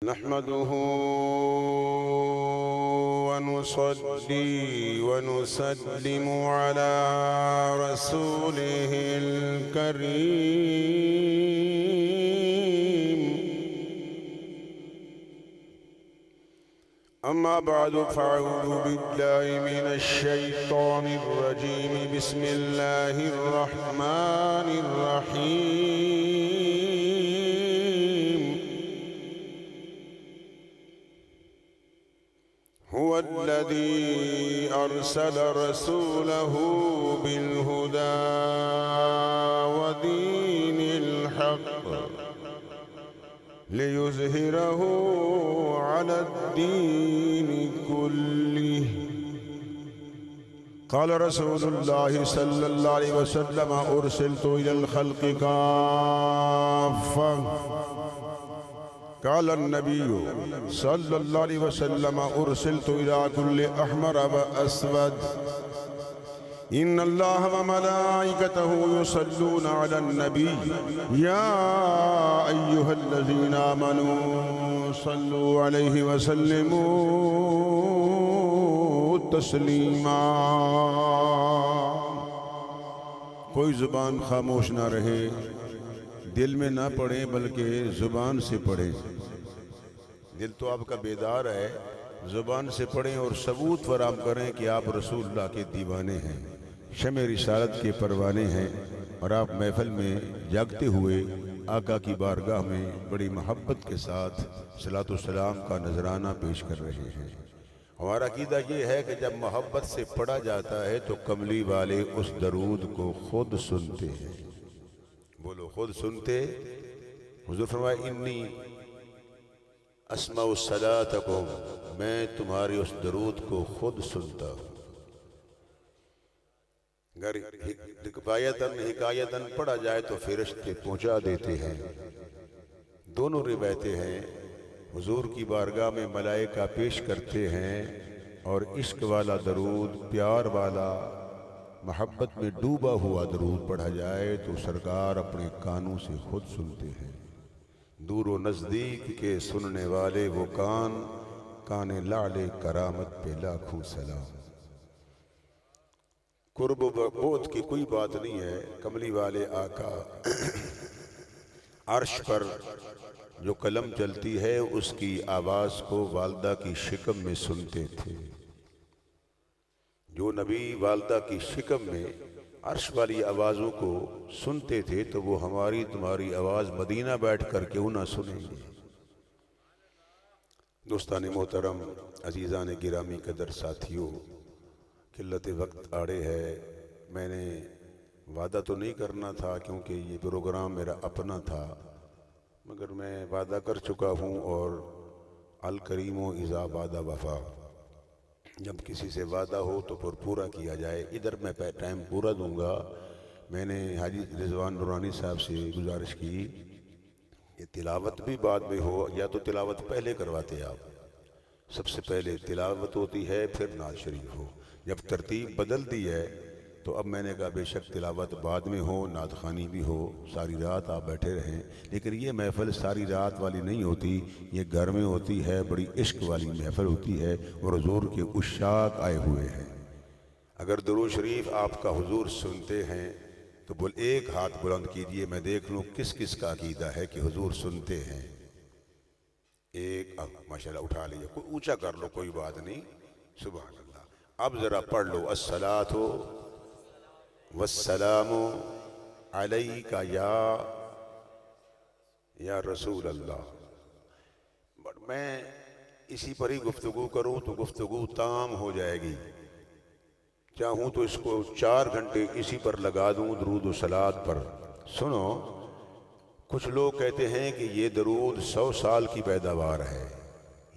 نحمده ونصلي ونسلم على رسوله الكريم. أما بعد فأعوذ بالله من الشيطان الرجيم. بسم الله الرحمن الرحيم. هو الذي أرسل رسوله بالهدى ودين الحق ليظهره على الدين كله. قال رسول الله صلى الله عليه وسلم: أرسلت إلى الخلق كافة. قال النبي صلى الله عليه وسلم: أرسلت إلى كل أحمر وأسود. إن الله وملائكته يصلون على النبي يا أيها الذين آمنوا صلوا عليه وسلموا تسلیما. کوئی زبان خاموش نہ رہے، دل میں نہ پڑھیں بلکہ زبان سے پڑھیں. دل تو آپ کا بیدار ہے، زبان سے پڑھیں اور ثبوت فراہم کریں کہ آپ رسول اللہ کے دیوانے ہیں، شمع رسالت کے پروانے ہیں، اور آپ محفل میں جاگتے ہوئے آقا کی بارگاہ میں بڑی محبت کے ساتھ صلاۃ والسلام کا نذرانہ پیش کر رہے ہیں. ہمارا عقیدہ یہ ہے کہ جب محبت سے پڑھا جاتا ہے تو کملی والے اس درود کو خود سنتے ہیں. بولو، خود سنتے. حضور فرمائے: انی اسمع صلاتکم، میں تمہاری اس درود کو خود سنتا ہوں. اگر حکایتاً پڑھا جائے تو فرشتے پہنچا دیتے ہیں. دونوں روایتیں ہیں. حضور کی بارگاہ میں ملائکہ پیش کرتے ہیں، اور عشق والا درود، پیار والا، محبت میں ڈوبا ہوا درود پڑھا جائے تو سرکار اپنے کانوں سے خود سنتے ہیں. دور و نزدیک کے سننے والے وہ کان، کان لعل کرامت پہ لاکھوں سلام. قرب و بعد کی کوئی بات نہیں ہے. کملی والے آقا عرش پر جو قلم چلتی ہے اس کی آواز کو والدہ کی شکم میں سنتے تھے. جو نبی والدہ کی شکم میں عرش والی آوازوں کو سنتے تھے تو وہ ہماری تمہاری آواز مدینہ بیٹھ کر کیوں نہ سنیں گے. دوستان محترم، عزیزان گرامی قدر ساتھیوں، قلت وقت آڑے ہے. میں نے وعدہ تو نہیں کرنا تھا کیونکہ یہ پروگرام میرا اپنا تھا، مگر میں وعدہ کر چکا ہوں، اور الکریم اذا وعدہ وفا. جب کسی سے وعدہ ہو تو پھر پورا کیا جائے. ادھر میں ٹائم پورا دوں گا. میں نے حاجی رضوان نورانی صاحب سے گزارش کی کہ تلاوت بھی بعد میں ہو، یا تو تلاوت پہلے کرواتے آپ. سب سے پہلے تلاوت ہوتی ہے، پھر نعت شریف ہو. جب ترتیب بدل دی ہے تو اب میں نے کہا بے شک تلاوت بعد میں ہو، نعت خوانی بھی ہو، ساری رات آپ بیٹھے رہیں. لیکن یہ محفل ساری رات والی نہیں ہوتی، یہ گھر میں ہوتی ہے. بڑی عشق والی محفل ہوتی ہے، اور حضور کے عشاق آئے ہوئے ہیں. اگر درود شریف آپ کا حضور سنتے ہیں تو ایک ہاتھ بلند کیجئے، میں دیکھ لوں کس کس کا عقیدہ ہے کہ حضور سنتے ہیں. ایک ماشاءاللہ اٹھا لیجئے، کوئی اونچا کر لو، کوئی بات نہیں. سبحان اللہ. اب ذرا پڑھ لو: الصلاۃ والسلام علیک یا رسول اللہ. میں اسی پر ہی گفتگو کروں تو گفتگو تام ہو جائے گی. چاہوں تو اس کو 4 گھنٹے اسی پر لگا دوں، درود و صلات پر. سنو، کچھ لوگ کہتے ہیں کہ یہ درود 100 سال کی پیداوار ہے،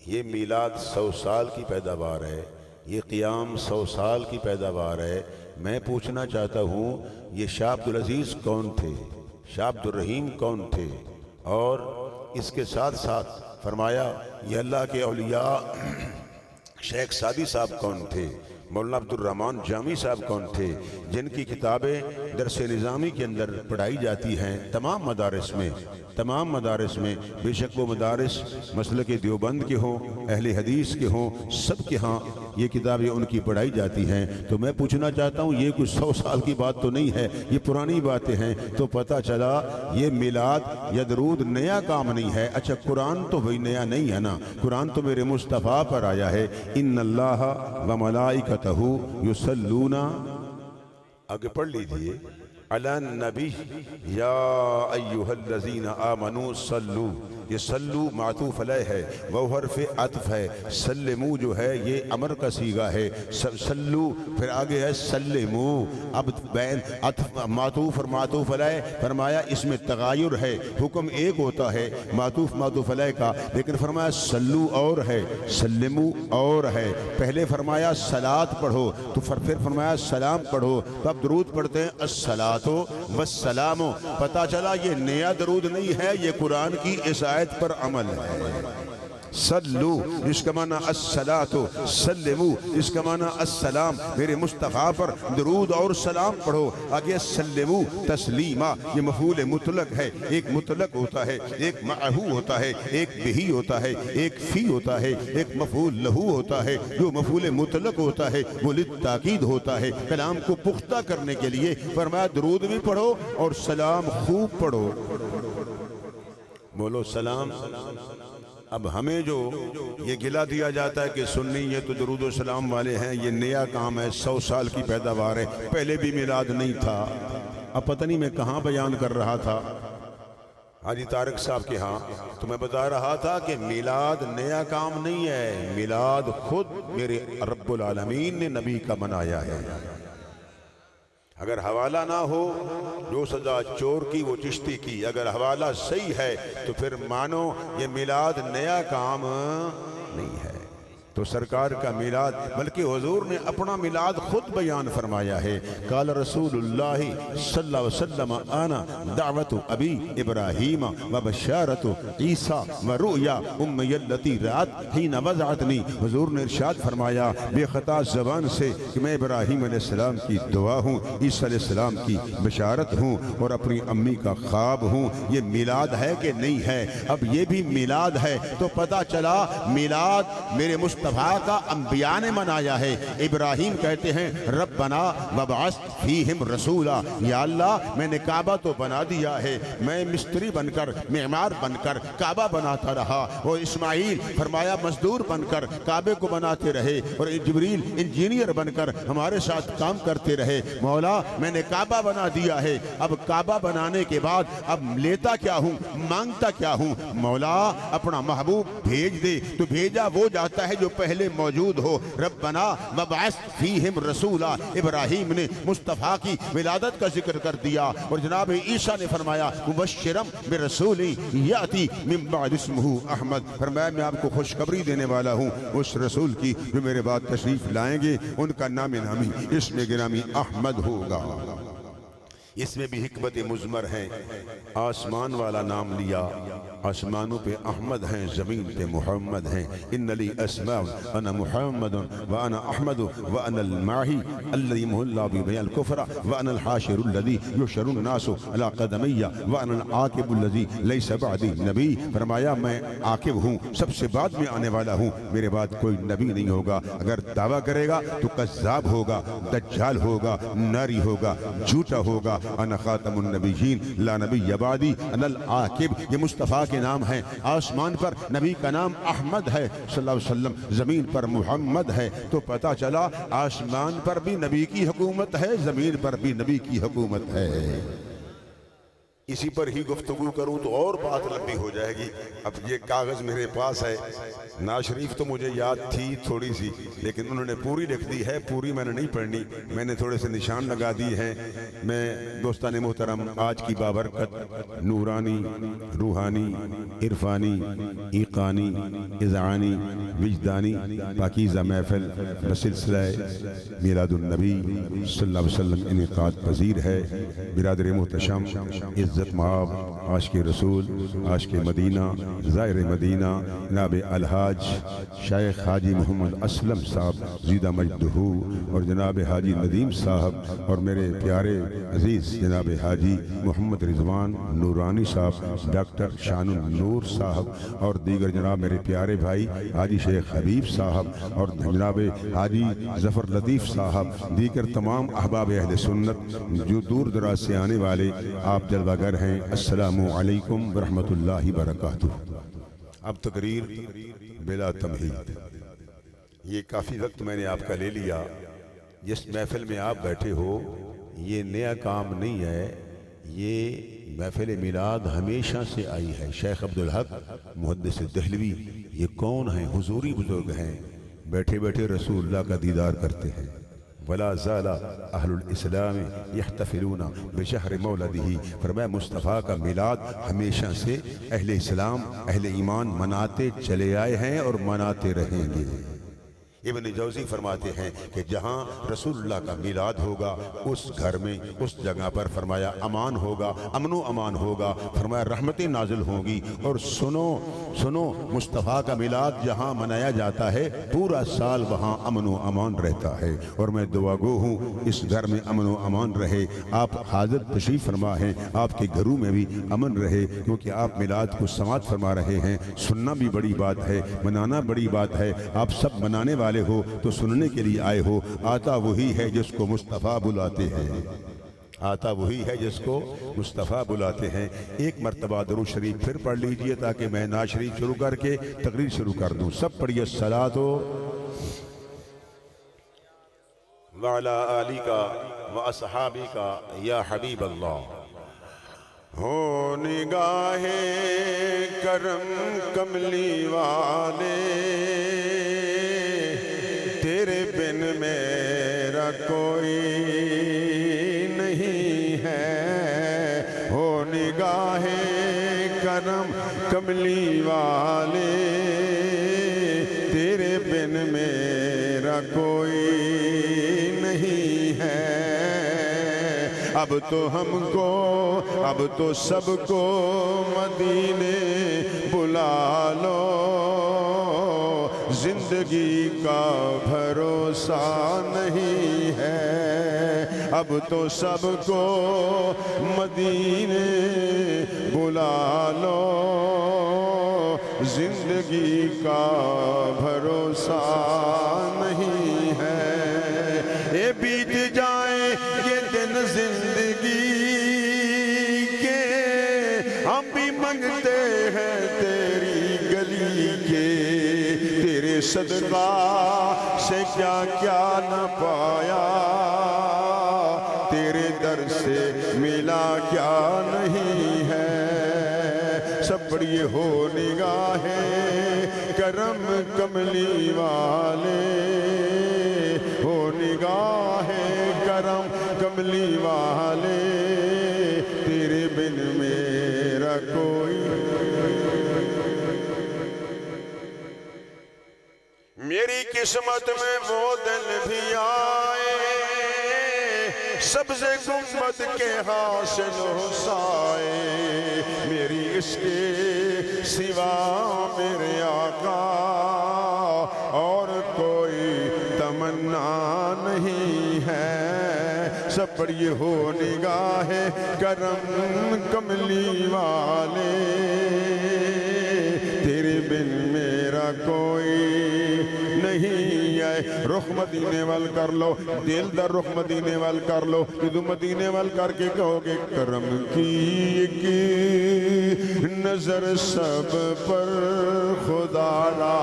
یہ میلاد 100 سال کی پیداوار ہے، یہ قیام 100 سال کی پیداوار ہے. میں پوچھنا چاہتا ہوں، یہ شاہ عبدالعزیز کون تھے؟ شاہ عبدالرحیم کون تھے؟ اور اس کے ساتھ ساتھ فرمایا یہ اللہ کے اولیاء شیخ سعدی صاحب کون تھے؟ مولانا عبد الرحمن جامی صاحب کون تھے؟ جن کی کتابیں درس نظامی کے اندر پڑھائی جاتی ہیں تمام مدارس میں، بے شک وہ مدارس مسلک دیوبند کے ہوں، اہل حدیث کے ہوں، سب کے ہاں یہ کتابیں ان کی پڑھائی جاتی ہیں۔ تو میں پوچھنا چاہتا ہوں، یہ کچھ 100 سال کی بات تو نہیں ہے، یہ پرانی باتیں ہیں۔ تو پتہ چلا یہ میلاد یا درود نیا کام نہیں ہے۔ اچھا قرآن تو وہی نیا نہیں ہے نا، قرآن تو میرے مصطفیٰ پر آیا ہے، ان اللہ و ملائکتہ یصلون، آگے پڑھ لیجئے، علی النبی یا ایہا الذین آمنوا صلو، یہ صلو معطوف علیہ ہے، وہ حرف عطف ہے، سلمو جو ہے یہ امر کا صیغہ ہے، صلو پھر آگے ہے سلمو، اب بین عطف معطوف اور معطوف علیہ، فرمایا اس میں تغایر ہے، حکم ایک ہوتا ہے معطوف علیہ کا، لیکن فرمایا سلو اور ہے، سلمو اور ہے، پہلے فرمایا صلاۃ پڑھو تو پھر فرمایا سلام پڑھو، تو اب درود پڑھتے ہیں الصلاۃ والسلام۔ پتہ چلا یہ نیا درود نہیں ہے، یہ قرآن کی اس آیت پر عمل ہے۔ صلو اس کا معنی الصلاۃ، سلمو اس کا معنی السلام، میرے مصطفیٰ پر درود اور سلام پڑھو۔ آگے سلمو تسلیما، یہ مفعول مطلق ہے، ایک مطلق ہوتا ہے، ایک معہو ہوتا ہے، ایک بہی ہوتا ہے، ایک فی ہوتا ہے، ایک مفعول لہو ہوتا ہے۔ جو مفعول مطلق ہوتا ہے وہ للتاکید ہوتا ہے، کلام کو پختہ کرنے کے لیے۔ فرمایا درود بھی پڑھو اور سلام خوب پڑھو، بولو سلام۔ اب ہمیں جو یہ گلہ دیا جاتا ہے کہ سنی یہ تو درود و سلام والے ہیں، یہ نیا کام ہے، 100 سال کی پیداوار ہے، پہلے بھی میلاد نہیں تھا۔ اب پتہ نہیں میں کہاں بیان کر رہا تھا، حاجی طارق صاحب کے ہاں، تو میں بتا رہا تھا کہ میلاد نیا کام نہیں ہے، میلاد خود میرے رب العالمین نے نبی کا منایا ہے۔ اگر حوالہ نہ ہو جو سزا چور کی وہ چشتی کی، اگر حوالہ صحیح ہے تو پھر مانو یہ میلاد نیا کام نہیں ہے۔ تو سرکار کا میلاد، بلکہ حضور نے اپنا میلاد خود بیان فرمایا ہے۔ قال رسول اللہ صلی اللہ علیہ وسلم انا دعوت ابی ابراہیم و بشارت عیسیٰ و رؤیا امی التی رات حین وضعتنی، حضور نے ارشاد فرمایا بے خطا زبان سے کہ میں ابراہیم علیہ السلام کی دعا ہوں، عیسیٰ علیہ السلام کی بشارت ہوں اور اپنی امی کا خواب ہوں۔ یہ میلاد ہے کہ نہیں ہے؟ اب یہ بھی میلاد ہے تو پتہ چلا میلاد میرے مصطفیٰ کا انبیاء نے منایا ہے۔ ابراہیم کہتے ہیں ربنا وابعث فیہم رسولا، یا اللہ میں نے کعبہ تو بنا دیا ہے، میں مستری بن کر، معمار بن کر کعبہ بناتا رہا، اور اسماعیل فرمایا مزدور بن کر کعبے کو بناتے رہے، اور جبریل انجینئر بن کر ہمارے ساتھ کام کرتے رہے۔ مولا میں نے کعبہ بنا دیا ہے، اب کعبہ بنانے کے بعد اب لیتا کیا ہوں، مانگتا کیا ہوں؟ مولا اپنا محبوب بھیج دے، تو بھیجا وہ جاتا ہے جو پہلے موجود ہو۔ ربنا وابعث فیہم رسولا، ابراہیم نے مصطفیٰ کی ولادت کا ذکر کر دیا، اور جناب عیسیٰ نے فرمایا مبشرا برسول یاتی من بعد اسمہ احمد، فرمایا میں آپ کو خوشخبری دینے والا ہوں اس رسول کی جو میرے بعد تشریف لائیں گے، ان کا نام نامی اسم گرامی احمد ہوگا۔ اس میں بھی حکمت مضمر ہیں، آسمان والا نام لیا، آسمانوں پہ احمد ہیں، زمین پہ محمد ہیں۔ ان لی اسماء انا محمد وانا احمد وانا الماحی الذی یمحو اللہ بی الکفر وانا الحاشر الذی یحشر الناس علی قدمی وانا العاقب الذی لیس بعدی نبی، فرمایا میں عاقب ہوں، سب سے بعد میں آنے والا ہوں، میرے بعد کوئی نبی نہیں ہوگا۔ اگر دعویٰ کرے گا تو کذاب ہوگا، دجال ہوگا، ناری ہوگا، جھوٹا ہوگا۔ انا خاتم النبیین لا نبی بعدی انا العاقب، یہ مصطفیٰ کے نام ہیں۔ آسمان پر نبی کا نام احمد ہے صلی اللہ علیہ وسلم، زمین پر محمد ہے، تو پتہ چلا آسمان پر بھی نبی کی حکومت ہے، زمین پر بھی نبی کی حکومت ہے۔ اسی پر ہی گفتگو کروں تو اور بات لمبی ہو جائے گی۔ اب یہ کاغذ میرے پاس ہے، نعت شریف تو مجھے یاد تھی تھوڑی سی، لیکن انہوں نے پوری لکھ دی ہے، پوری میں نے نہیں پڑھنی، میں نے تھوڑے سے نشان لگا دی ہیں۔ میں دوستان محترم آج کی بابرکت نورانی، روحانی، عرفانی، ایقانی، اذعانی، وجدانی پاکیزہ محفل بسلسلہ میلاد النبی صلی اللہ علیہ وسلم انعقاد پذیر ہے۔ برادر محتشم، عزت مآب، عاشق رسول، عاشق مدینہ، زائر مدینہ، جناب الحاج شیخ حاجی محمد اسلم صاحب زیدہ مجدہ، اور جناب حاجی ندیم صاحب، اور میرے پیارے عزیز جناب حاجی محمد رضوان نورانی صاحب، ڈاکٹر شان النور صاحب، اور دیگر جناب میرے پیارے بھائی حاجی شیخ حبیب صاحب، اور جناب حاجی ظفر لطیف صاحب، دیگر تمام احباب اہل سنت جو دور دراز سے آنے والے آپ جلوہ گر ہیں، السلام علیکم ورحمۃ اللہ وبرکاتہ۔ اب تقریر بلا تمہید، یہ کافی وقت میں نے آپ کا لے لیا۔ جس محفل میں آپ بیٹھے ہو یہ نیا کام نہیں ہے، یہ محفل میلاد ہمیشہ سے آئی ہے۔ شیخ عبدالحق محدث دہلوی یہ کون ہیں؟ حضوری بزرگ ہیں، بیٹھے بیٹھے رسول اللہ کا دیدار کرتے ہیں۔ وَلَا زَالَ اہل الاسلام یحتفلون بشہر مولدہ، فرمایا مصطفیٰ کا میلاد ہمیشہ سے اہل اسلام اہل ایمان مناتے چلے آئے ہیں اور مناتے رہیں گے۔ ابن جوزی فرماتے ہیں کہ جہاں رسول اللہ کا میلاد ہوگا اس گھر میں اس جگہ پر فرمایا امان ہوگا، امن و امان ہوگا، فرمایا رحمتیں نازل ہوں گی۔ اور سنو مصطفیٰ کا میلاد جہاں منایا جاتا ہے پورا سال وہاں امن و امان رہتا ہے۔ اور میں دعا گو ہوں اس گھر میں امن و امان رہے، آپ حاضر تشریف فرما ہیں، آپ کے گھروں میں بھی امن رہے، کیونکہ آپ میلاد کو سماعت فرما رہے ہیں۔ سننا بھی بڑی بات ہے، منانا بڑی بات ہے، آپ سب منانے والے ہو تو سننے کے لیے آئے ہو۔ آتا وہی ہے جس کو مصطفیٰ بلاتے ہیں، آتا وہی ہے جس کو مصطفیٰ بلاتے ہیں۔ ایک مرتبہ درود شریف پھر پڑھ لیجئے تاکہ میں نعت شریف شروع کر کے تقریر شروع کر دوں۔ سب پڑھیے الصلاۃ وعلی آلک واصحابک یا حبیب اللہ۔ ہو نگاہ کرم کملی والے، تیرے بن میرا کوئی نہیں ہے۔ ہو نگاہ کرم کملی والے، تیرے بن میرا کوئی نہیں ہے۔ اب تو ہم کو، اب تو سب کو مدینے بلا لو، زندگی کا بھروسہ نہیں ہے۔ اب تو سب کو مدینے بلا لو، زندگی کا بھروسہ نہیں ہے۔ اے بیت جائیں یہ دن زندگی کے، ہم بھی منگتے ہیں تیری گلی کے۔ تیرے صدقہ سے کیا کیا نہ پایا، تیرے در سے ملا کیا نہیں ہے۔ سب پڑھیے ہو نگاہ کرم کملی والے، ہو نگاہ کرم کملی والے، تیرے بن میرا کوئی۔ میری قسمت میں وہ دن بھی آئے، سبز گنبد کے حاصل ہو سائے۔ میری اس کے سوا میرے آقا اور کوئی تمنا نہیں ہے۔ سب پڑھیے ہو نگاہ کرم کملی والے، تیرے بن میرا کوئی نہیں ہے۔ رخ مدینے وال کر لو، دل در رخ مدینے وال کر لو، جدو مدینے وال کر کے کہو گے کرم کی ایک نظر سب پر خدا را،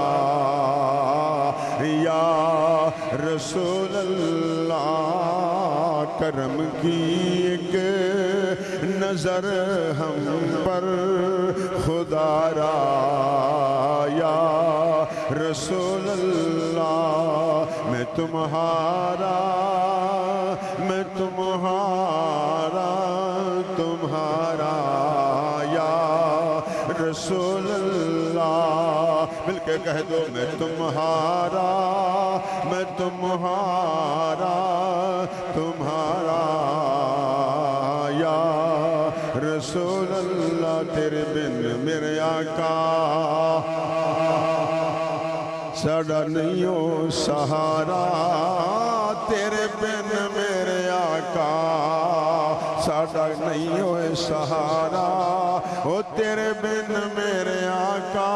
یا رسول اللہ۔ کرم کی ایک نظر ہم پر خدا را، یا رسول اللہ۔ میں تمہارا، میں تمہارا، تمہارا یا رسول اللہ۔ مل کے کہہ دو میں تمہارا، میں تمہارا، تمہارا یا رسول اللہ۔ تیرے بن میرے آقا ساڈا نہیں ہو سہارا تیرے بن میرے آقا ساڈا نہیں ہو سہارا او تیرے بن میرے آقا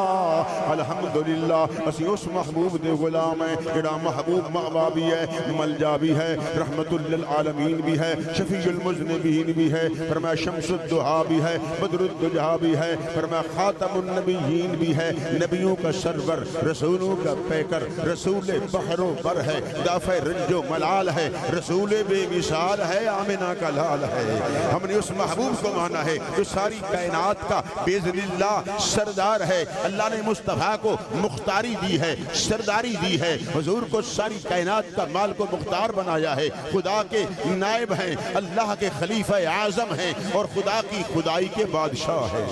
الحمدللہ اسی اس محبوب دے غلام ہیں جڑا محبوب مأوا بھی ہے ملجا بھی ہے رحمت للعالمین بھی ہے شفیع المذنبین بھی ہے فرمایا شمس الدہا بھی ہے بدر الدجا بھی ہے فرمایا خاتم النبیین بھی ہے نبیوں کا سرور رسولوں کا پیکر رسول بحر و بر ہے دافع رنج و ملال ہے رسول بے مثال ہے آمنہ کا لال ہے ہم نے اس محبوب کو مانا ہے جو ساری کائنات کا باذن اللہ سردار ہے اللہ نے مصطفیٰ کو مختاری دی ہے سرداری دی ہے حضور کو ساری کائنات کا مال کو مختار بنایا ہے خدا کے نائب ہیں اللہ کے خلیفہ اعظم ہیں اور خدا کی خدائی کے بادشاہ ہیں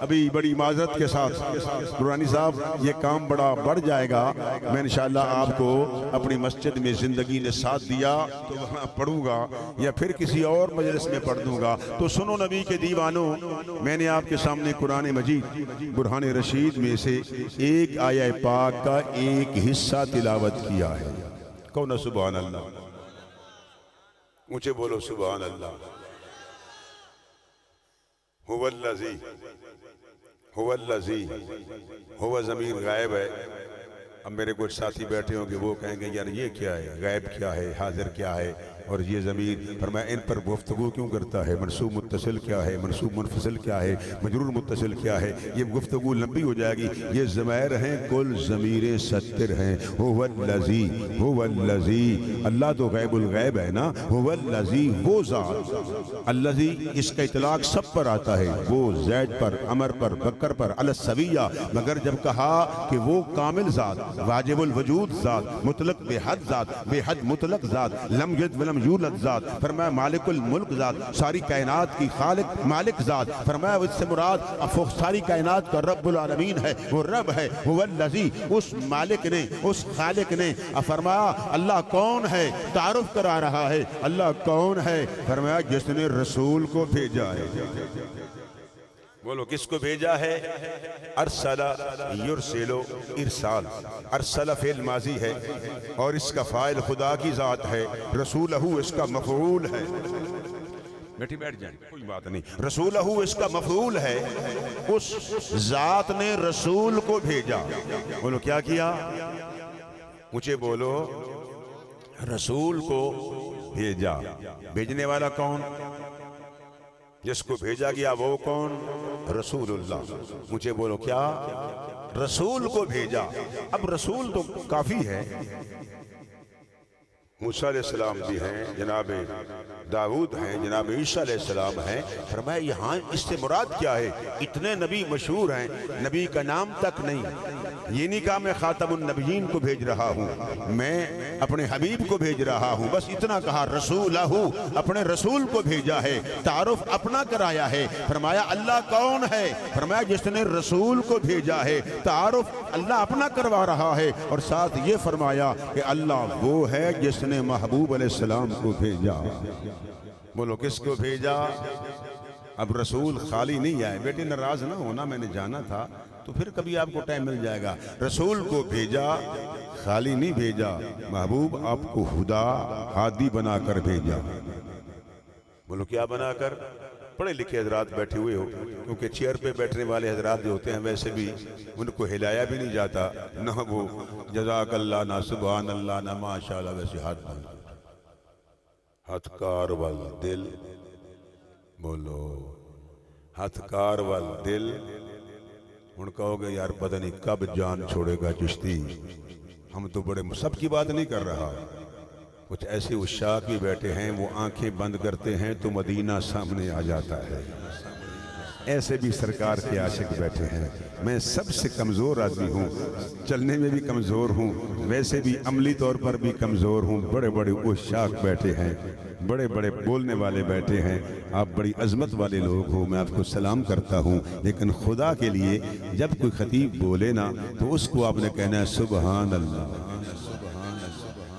ابھی بڑی معذرت کے ساتھ نورانی صاحب یہ کام بڑا بڑھ جائے گا میں انشاءاللہ آپ کو اپنی مسجد میں زندگی نے ساتھ دیا تو وہاں پڑھوں گا یا پھر کسی اور مجلس میں پڑھ دوں گا تو سنو نبی کے دیوانوں میں نے آپ کے سامنے قرآن مجید برہان رشید میں سے ایک آیہ پاک کا ایک حصہ تلاوت کیا ہے کون سبحان اللہ اونچے بولو سبحان اللہ هو الذی ہوا ضمیر غائب ہے اب میرے کچھ ساتھی بیٹھے ہوں گے وہ کہیں گے یار یہ کیا ہے غائب کیا ہے حاضر کیا ہے اور یہ ضمیر فرمایا ان پر گفتگو کیوں کرتا ہے منصوب متصل کیا ہے منصوب منفصل کیا ہے مجرور متصل کیا ہے یہ گفتگو لمبی ہو جائے گی یہ ضمائر ہیں کل ضمیریں ستر ہیں هو الذی اللہ تو غیب الغیب ہے نا هو الذی وہ ذات الذی اس کا اطلاق سب پر آتا ہے وہ زید پر عمر پر بکر پر علی السویہ مگر جب کہا کہ وہ کامل ذات واجب الوجود ذات مطلق بے حد ذات بے حد مطلق ذات لم یلد ولم یولد ذات فرمایا مالک الملک ذات ساری کائنات کی خالق مالک ذات فرمایا اس سے مراد ساری کائنات کا رب العالمین ہے وہ رب ہے هو الذی اس مالک نے اس خالق نے فرمایا اللہ کون ہے تعارف کرا رہا ہے اللہ کون ہے فرمایا جس نے رسول کو بھیجا ہے بولو کس کو بھیجا ہے ارسل یرسل ارسال ارسل فعل ماضی ہے اور اس کا فاعل خدا کی ذات ہے رسولہ اس کا مفعول ہے بیٹھ جائیں کوئی بات نہیں رسولہ اس کا مفعول ہے اس ذات نے رسول کو بھیجا بولو کیا کیا مجھے بولو رسول کو بھیجا بھیجنے والا کون جس کو بھیجا گیا وہ کون رسول اللہ مجھے بولو کیا رسول کو بھیجا اب رسول تو کافی ہے موسیٰ علیہ السلام بھی ہیں جناب داؤد ہیں جناب عیسیٰ علیہ السلام ہیں فرمایا یہاں اس سے مراد کیا ہے اتنے نبی مشہور ہیں نبی کا نام تک نہیں یہ نہیں کہا میں خاتم النبیین کو بھیج رہا ہوں میں اپنے حبیب کو بھیج رہا ہوں بس اتنا کہا رسولہ اپنے رسول کو بھیجا ہے تعارف اپنا کرایا ہے فرمایا اللہ کون ہے فرمایا جس نے رسول کو بھیجا ہے تعارف اللہ اپنا کروا رہا ہے اور ساتھ یہ فرمایا کہ اللہ وہ ہے جس نے محبوب علیہ السلام کو بھیجا بولو کس کو بھیجا اب رسول خالی نہیں آئے بیٹے ناراض نہ ہونا میں نے جانا تھا تو پھر کبھی آپ کو ٹائم مل جائے گا رسول کو بھیجا خالی نہیں بھیجا محبوب آپ کو خدا ہادی بنا کر بھیجا بولو کیا بنا کر پڑھے لکھے حضرات بیٹھے ہوئے ہو کیونکہ چیئر پہ بیٹھنے والے حضرات جو ہوتے ہیں ویسے بھی ان کو ہلایا بھی نہیں جاتا نہ وہ جزاک اللہ نہ سبحان اللہ نہ ماشاءاللہ ویسے ہاتھ بنا ہتھکار والدل بولو ہتھکار والدل ان کہو گے یار پتہ نہیں کب جان چھوڑے گا چشتی ہم تو بڑے سب کی بات نہیں کر رہا کچھ ایسے عشاق بھی بیٹھے ہیں وہ آنکھیں بند کرتے ہیں تو مدینہ سامنے آ جاتا ہے ایسے بھی سرکار کے عاشق بیٹھے ہیں میں سب سے کمزور آدمی ہوں چلنے میں بھی کمزور ہوں ویسے بھی عملی طور پر بھی کمزور ہوں بڑے بڑے عشاق بیٹھے ہیں بڑے بڑے بولنے والے بیٹھے ہیں آپ بڑی عظمت والے لوگ ہو میں آپ کو سلام کرتا ہوں لیکن خدا کے لیے جب کوئی خطیب بولے نا تو اس کو آپ نے کہنا ہے سبحان اللہ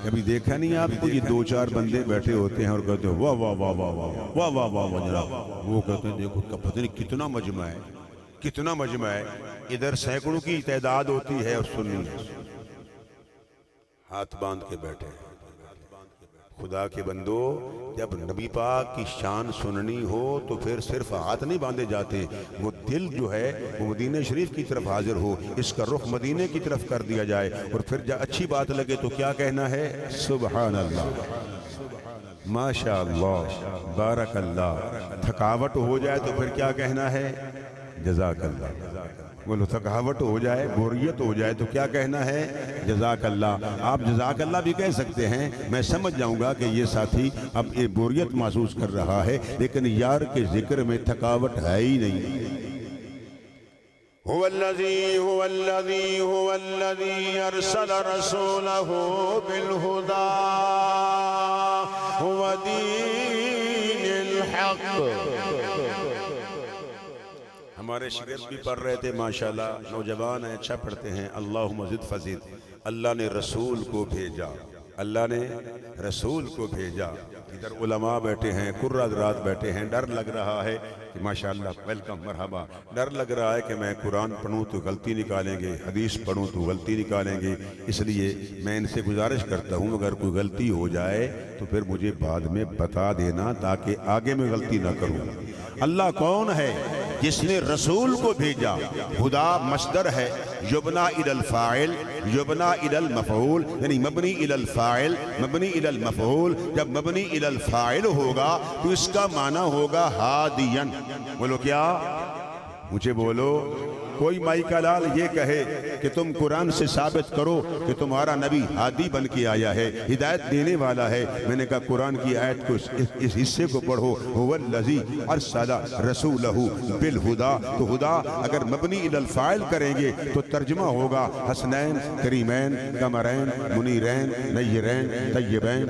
کبھی دیکھا نہیں آپ کو، یہ دو چار بندے بیٹھے ہوتے ہیں اور کہتے ہیں واہ واہ واہ واہ واہ واہ واہ واہ واہ جناب، وہ کہتے ہیں دیکھو پتہ نہیں کتنا مجمع ہے، کتنا مجمع ہے، ادھر سینکڑوں کی تعداد ہوتی ہے اور سنی ہاتھ باندھ کے بیٹھے ہیں۔ خدا کے بندو، جب نبی پاک کی شان سننی ہو تو پھر صرف ہاتھ نہیں باندھے جاتے، وہ دل جو ہے وہ مدینہ شریف کی طرف حاضر ہو، اس کا رخ مدینے کی طرف کر دیا جائے، اور پھر جب اچھی بات لگے تو کیا کہنا ہے؟ سبحان اللہ، ماشاء اللہ، بارک اللہ۔ تھکاوٹ ہو جائے تو پھر کیا کہنا ہے؟ جزاک اللہ۔ بولو تھکاوٹ ہو جائے، بوریت ہو جائے تو کیا کہنا ہے؟ جزاک اللہ۔ آپ جزاک اللہ بھی کہہ سکتے ہیں، میں سمجھ جاؤں گا کہ یہ ساتھی اب یہ بوریت محسوس کر رہا ہے، لیکن یار کے ذکر میں تھکاوٹ ہے ہی نہیں۔ هو الذي ارسل رسوله بالهدى ودين الحق۔ ہمارے شاگرد بھی پڑھ رہے تھے ماشاءاللہ، نوجوان ہیں، اچھا پڑھتے ہیں۔ اللہم زد فزد، اللہ نے رسول کو بھیجا، اللہ نے رسول کو بھیجا۔ ادھر علماء بیٹھے ہیں، قرہ حضرات بیٹھے ہیں، ڈر لگ رہا ہے کہ ماشاءاللہ ویلکم مرحبا، ڈر لگ رہا ہے کہ میں قرآن پڑھوں تو غلطی نکالیں گے، حدیث پڑھوں تو غلطی نکالیں گے، اس لیے میں ان سے گزارش کرتا ہوں اگر کوئی غلطی ہو جائے تو پھر مجھے بعد میں بتا دینا تاکہ آگے میں غلطی نہ کروں۔ اللہ کون ہے؟ جس نے رسول کو بھیجا۔ خدا مصدر ہے، یبنا الی الفاعل، یبنا الی المفعول، یعنی مبنی الی الفاعل، مبنی الی المفعول۔ جب مبنی الی الفاعل ہوگا تو اس کا معنی ہوگا ہادین۔ بولو کیا؟ مجھے بولو۔ کوئی مائی کا لال یہ کہے کہ تم قرآن سے ثابت کرو کہ تمہارا نبی ہادی بن کے آیا ہے، ہدایت دینے والا ہے، میں نے کہا قرآن کی آیت کو اس حصے کو پڑھو، هو الذی ارسل رسولہ بالہدی۔ تو ہدا اگر مبنی الی الفاعل کریں گے تو ترجمہ ہوگا حسنین، کریمین، قمرین، منیرین، نیرین، طیبین،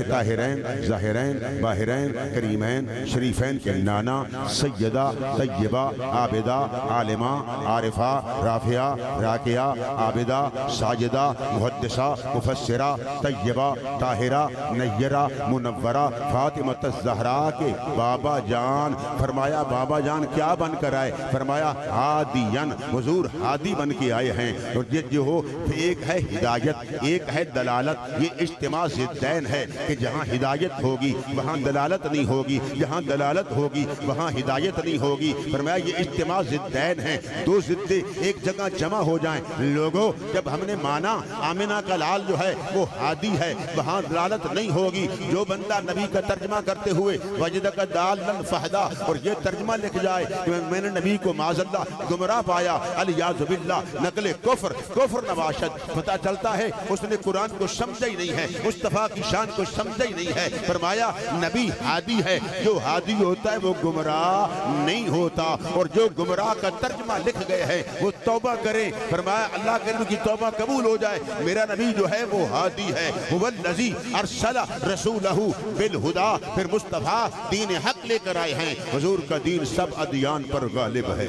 طاہرین، ظاہرین، باہرین، کریمین، شریفین کے نانا، سیدہ، طیبہ، عابدہ، عالمہ، عارفہ، رافعہ، راکعہ، عابدہ، ساجدہ، محدثہ، مفسرہ، طیبہ، طاہرہ، نیرہ، منورہ، فاطمۃ الزہراء کے بابا جان۔ فرمایا بابا جان کیا بن کر آئے؟ فرمایا ہادین، حضور ہادی بن کے آئے ہیں۔ اور یہ جو ہو ایک ہے ہدایت، ایک ہے دلالت، یہ اجتماع ضدین ہے کہ جہاں ہدایت ہوگی وہاں دلالت نہیں ہوگی، جہاں دلالت ہوگی وہاں ہدایت نہیں ہوگی۔ فرمایا یہ اجتماع ضدین ہے، دو ضدیں ایک جگہ جمع ہو جائیں۔ لوگوں جب ہم نے مانا آمنہ کا لال جو ہے وہ ہادی ہے، وہاں دلالت نہیں ہوگی۔ جو بندہ نبی کا ترجمہ کرتے ہوئے وجدک ضالا فہدا اور یہ ترجمہ لکھ جائے کہ میں نے نبی کو معاذ اللہ گمراہ پایا، الیاذ باللہ، نقل کفر نباشد، پتہ چلتا ہے اس نے قرآن کو سمجھا ہی نہیں ہے، مصطفیٰ کی شان کو سمجھا ہی نہیں ہے۔ فرمایا نبی ہادی ہے، جو ہادی ہوتا ہے وہ گمراہ نہیں ہوتا، اور جو گمراہ کا ترجمہ لکھ گئے ہیں وہ توبہ کریں۔ فرمایا اللہ کے نبی کی توبہ قبول ہو جائے، میرا نبی جو ہے وہ ہادی ہے۔ هو الذی ارسل رسولہ بالہدی، پھر مصطفیٰ دین حق لے کر آئے ہیں، حضور کا دین سب ادیان پر غالب ہے۔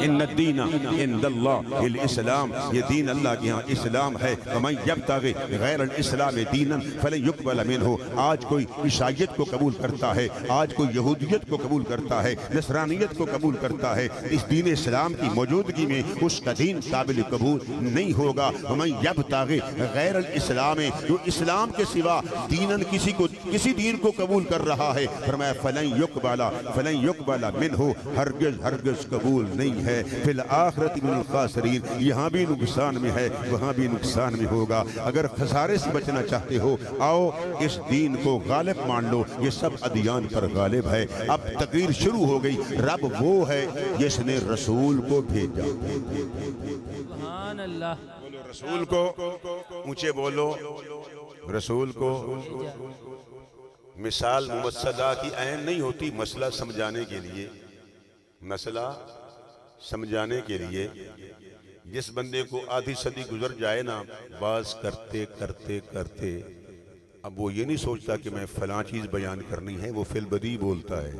ان الدین عند اللہ الاسلام، یہ دین اللہ کے ہاں اسلام ہے۔ ومن یبتغی غیر الاسلام دینا فلن یقبل منہ، آج کوئی عیسائیت کو قبول کرتا ہے، آج کوئی یہودیت کو قبول کرتا ہے، نصرانیت کو قبول کرتا ہے، اس دین اسلام کی موجودگی میں اس کا دین قابل قبول نہیں ہوگا۔ ومن یبتغی غیر الاسلام، جو اسلام کے سوا دینن کسی دین کو قبول کر رہا ہے، فرمایا فلن یقبل منہ، ہرگز قبول نہیں ہے۔ فی الآخرۃ من الخاسرین، یہاں بھی نقصان میں ہے وہاں بھی نقصان میں ہوگا۔ اگر خسارے سے بچنا چاہتے ہو آؤ اس دین کو غالب مان لو، یہ سب ادیان پر غالب ہے۔ اب تقریر شروع ہو گئی۔ رب وہ ہے جس نے رسول کو بھیجا۔ سبحان اللہ، بولو رسول کو، اونچے بولو رسول کو۔ مثال ممثلہ کی عین نہیں ہوتی، مسئلہ سمجھانے کے لیے، مسئلہ سمجھانے کے لیے۔ جس بندے کو آدھی صدی گزر جائے نا باز کرتے کرتے کرتے، اب وہ یہ نہیں سوچتا کہ میں فلاں چیز بیان کرنی ہے، وہ فی البدیہہ بولتا ہے۔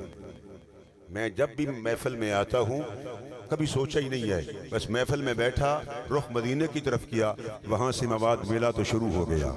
میں جب بھی محفل میں آتا ہوں کبھی سوچا ہی نہیں ہے. بس محفل میں بیٹھا, رخ مدینے کی طرف کیا, وہاں سے مواد ملا تو شروع ہو گیا.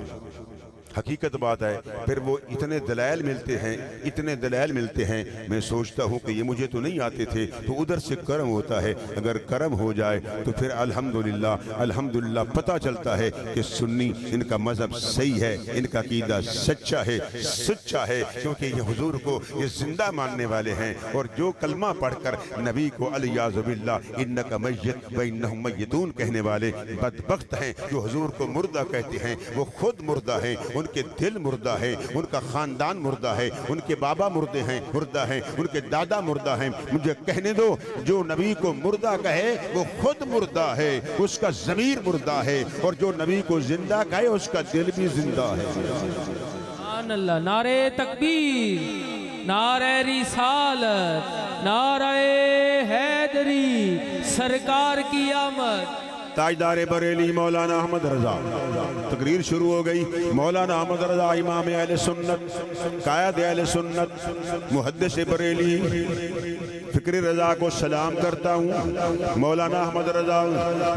حقیقت بات ہے. پھر وہ اتنے دلائل ملتے ہیں, اتنے دلائل ملتے ہیں, میں سوچتا ہوں کہ یہ مجھے تو نہیں آتے تھے, تو ادھر سے کرم ہوتا ہے. اگر کرم ہو جائے تو پھر الحمدللہ الحمدللہ پتہ چلتا ہے کہ سنی ان کا مذہب صحیح ہے, ان کا عقیدہ سچا ہے, سچا ہے, کیونکہ یہ حضور کو یہ زندہ ماننے والے ہیں. اور جو کلمہ پڑھ کر نبی کو الیاذ باللہ انک میت و انہم میتون کہنے والے بدبخت ہیں. جو حضور کو مردہ کہتے ہیں وہ خود مردہ ہیں, ان کے دل مردہ ہے, ان کا خاندان مردہ ہے, ان کے بابا مردے ہیں, مردہ ہیں, ان کے دادا مردہ ہیں. مجھے کہنے دو, جو نبی کو مردہ کہے وہ خود مردہ ہے, اس کا ضمیر مردہ ہے, اور جو نبی کو زندہ کہے اس کا دل بھی زندہ ہے. سبحان اللہ. نعرہ تکبیر, نعرہ رسالت, نعرہ حیدری, سرکار کی آمد. تاجدار بریلی مولانا احمد رضا. تقریر شروع ہو گئی. مولانا احمد رضا امام اہل سنت, قائد اہل سنت, محدث بریلی, فکر رضا کو سلام کرتا ہوں. مولانا احمد رضا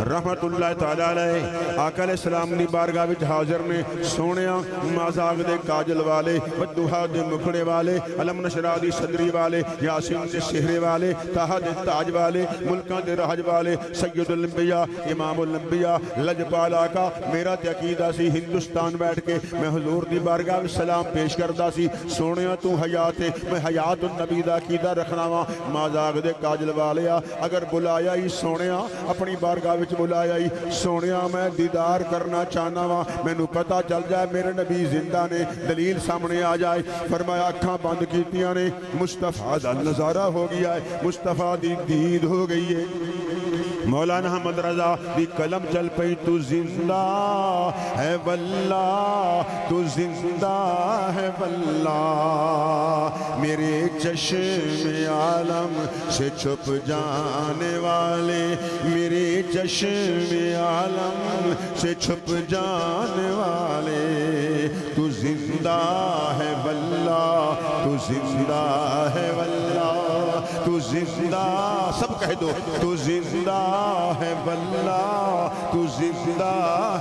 رحمت اللہ تعالی علیہ آقا علیہ السلام دی بارگاہ وچ حاضر نے. سونیاں مازاغ دے کاجل والے, بدوہا دے مکھڑے والے, علم نشرا دی صدری والے, یاسین دے سہرے والے, طہ دے تاج والے, ملکاں دے راج والے, سید الانبیاء امام الانبیاء لجپال آقا. میرا تے عقیدہ سی ہندوستان بیٹھ کے میں حضور دی بارگاہ وچ سلام پیش کردا سی. سونیاں تو حیات ہے, میں حیات النبی دا عقیدہ رکھنا وا. مازاغ دے کاجل والیا اگر بلایا ہی سونیاں, اپنی بارگاہ وچ بلایا ہی سونیاں, میں دیدار کرنا چاہنا وا. مینوں پتہ چل جائے میرے نبی زندہ نے, دلیل سامنے آ جائے. فرمایا اکھاں بند کیتیاں نے, مصطفیٰ دا نظارہ ہو گیا ہے, مصطفیٰ دی دید ہو گئی ہے. مولانا احمد رضا دی قلم چل پئی. تو زندہ ہے واللہ, تو زندہ ہے واللہ, میرے چشم عالم سے چھپ جانے والے, میرے چشم عالم سے چھپ جانے والے. تو زندہ ہے واللہ, تو زندہ ہے واللہ, تو زندہ, سب کہہ دو, تو زندہ ہے واللہ, تو زندہ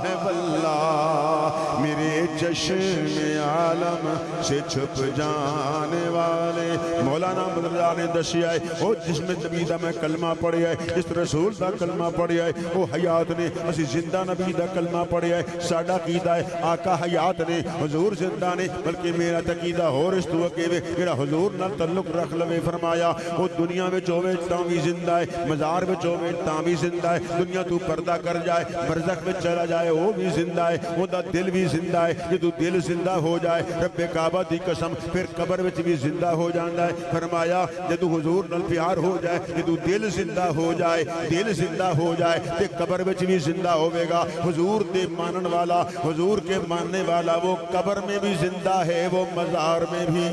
ہے واللہ, میرے چشم عالم سے چھپ جانے والے. مولانا احمد رضا نے دسیا ہے, او جس میں نبی دا میں کلمہ پڑھیا ہے, جس رسول دا کلمہ پڑھیا ہے, او حیات نے اسی زندہ نبی دا کلمہ پڑھیا ہے. ساڈا عقیدہ ہے آقا حیات نے, حضور زندہ نے, بلکہ میرا عقیدہ ہور اس تو کہ میرا حضور نال تعلق رکھ لوے. فرمایا او دنیا وچ ہوے تاں وی زندہ ہے, مزار وچ ہوے تاں بھی زندہ ہے, دنیا تو پردہ کر جائے برزخ میں چلا جائے وہ بھی زندہ ہے, وہ دا دل بھی زندہ ہے. جے تو دل زندہ ہو جائے رب کعبہ دی قسم پھر قبر وچ بھی زندہ ہو جاندا ہے. فرمایا جے تو حضور نال پیار ہو جائے, جے تو دل زندہ ہو جائے, دل زندہ ہو جائے تے قبر وچ بھی زندہ ہوے گا. حضور دے مانن والا, حضور کے ماننے والا, وہ قبر میں بھی زندہ ہے, وہ مزار میں بھی.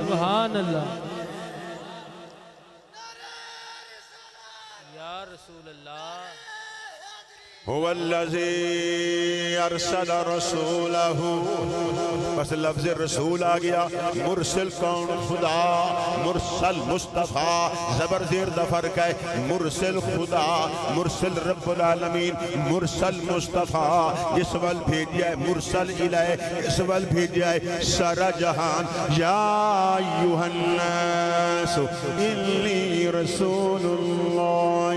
سبحان اللہ. رسول اللہ. هو الذي ارسل رسوله, بس لفظ رسول آ گیا. مرسل کون؟ خدا. مرسل مصطفیٰ, زبر زیر دا فرق ہے. مرسل خدا, مرسل رب العالمین, مرسل مصطفیٰ, جس ول بھیجیا ہے. مرسل الہ, اس ول بھیجیا ہے سارا جہان. یا ایھا الناس انی رسول اللہ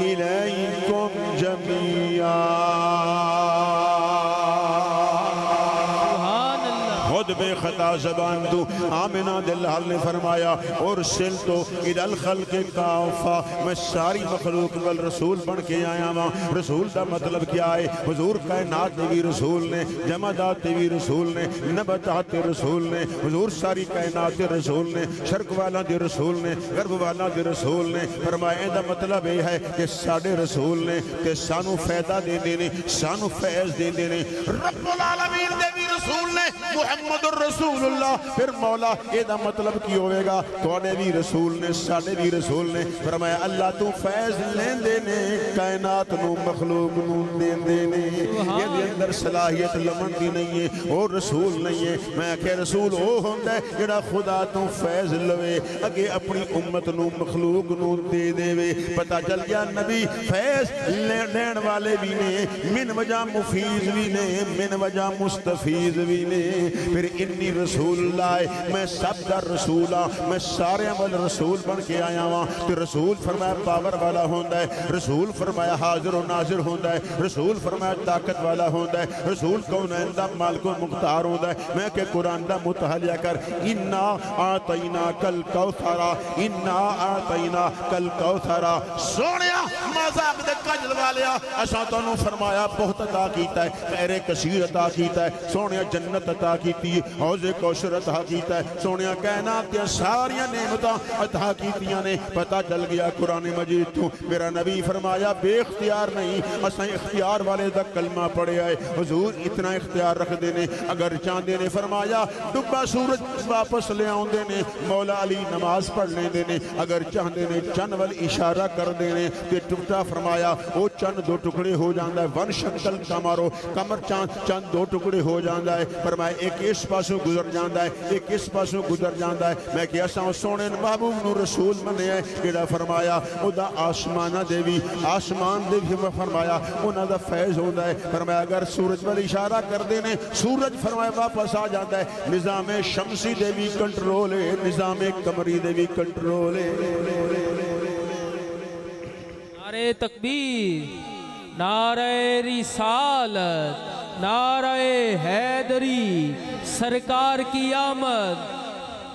الیکم جمیعا. خود بے خطا زبان تو آمنہ دلال نے فرمایا ارسل تو الی الخلق کافہ, میں ساری مخلوق وال رسول بن کے آیا ہاں. رسول دا مطلب کیا ہے؟ حضور کائنات بھی رسول نے, جمادات بھی رسول نے, نباتات رسول نے, حضور ساری کائنات رسول نے, شرق والا دے رسول نے, غرب والا دے رسول نے. فرمایا دا مطلب یہ ہے کہ ساڑے رسول نے تے سانو فیدہ دے دینے, سانو فیض دے دینے. رب العالمین دے بھی رسول نے, محمد الرسول رسول اللہ پھر مولا اے دا مطلب کی ہوئے گا توڑے بھی رسول نے ساڑے بھی رسول نے فرمایا اللہ تو فیض لین دینے کائنات نو مخلوق نو دین دینے یہ بھی اندر صلاحیت لمن دی نہیں ہے اور رسول نہیں ہے میں کہ رسول او ہوندہ ہے جڑا خدا تو فیض لوے اگے اپنی امت نو مخلوق نو دے دے وے پتہ چل گیا نبی فیض لین والے بھی نے من وجہ مفیض بھی نے من وجہ مستفیض بھی نے پھر انی رسول اللہ میں سب دا رسول ہاں میں سارے عمل رسول بن کے آیا ہوں پھر رسول فرمایا پاور والا ہوندہ ہے رسول فرمایا حاضر و ناظر ہوندہ ہے رسول فرمایا طاقت والا ہوندہ ہے رسول کونین دا مالک و مختار ہوندہ ہے میں کہ قرآن دا متحلیہ کر انا آتینا کل کوثرا انا آتینا کل کوثرا سونیا مذاق دے کجل والیا اشاں تو انہوں فرمایا بہت عطا کیتا ہے خیر کثیر عطا کیتا ہے سونیا جنت عطا کیتی ہے حوض کوثر عطا کیتا ہے سونیا کائنات دیا ساریاں نعمتاں عطا کیتیاں نے پتہ چل گیا قرآن مجید تو میرا نبی فرمایا بے اختیار نہیں اساں اختیار والے دا کلمہ پڑے آئے حضور اتنا اختیار رکھ دینے اگر چاندے نے فرمایا ڈبا سورج واپس لے آؤں دینے مولا علی نماز پڑھ لیں دینے اگر چاندے نے چند وال اشارہ کر دینے کہ ٹکٹا فرمایا وہ چند دو ٹکڑے ہو جاندہ ہے ون شکل کمارو کمر چند دو ٹکڑے ہو جاندہ ہے فرمایا ایک اس پاسوں گزر جاندہ ہے ایک اس پاسوں گزر جاندہ ہے میں کیا ساں سونے محبوب نو رسول منے ہے کہ فرمایا او دا آسمانہ دیوی آسمان دیوی فرمایا انہا دا فیض ہوندہ ہے فرمایا اگر سورج والی اشارہ کر دینے سورج فرمایا واپس آ جاندہ ہے نظام شمسی دیوی کنٹرول ہے نظام قمری دیوی کنٹرول ہے نعرہ تکبیر نعرہ رسالت نعرہ حیدری سرکار کی آمد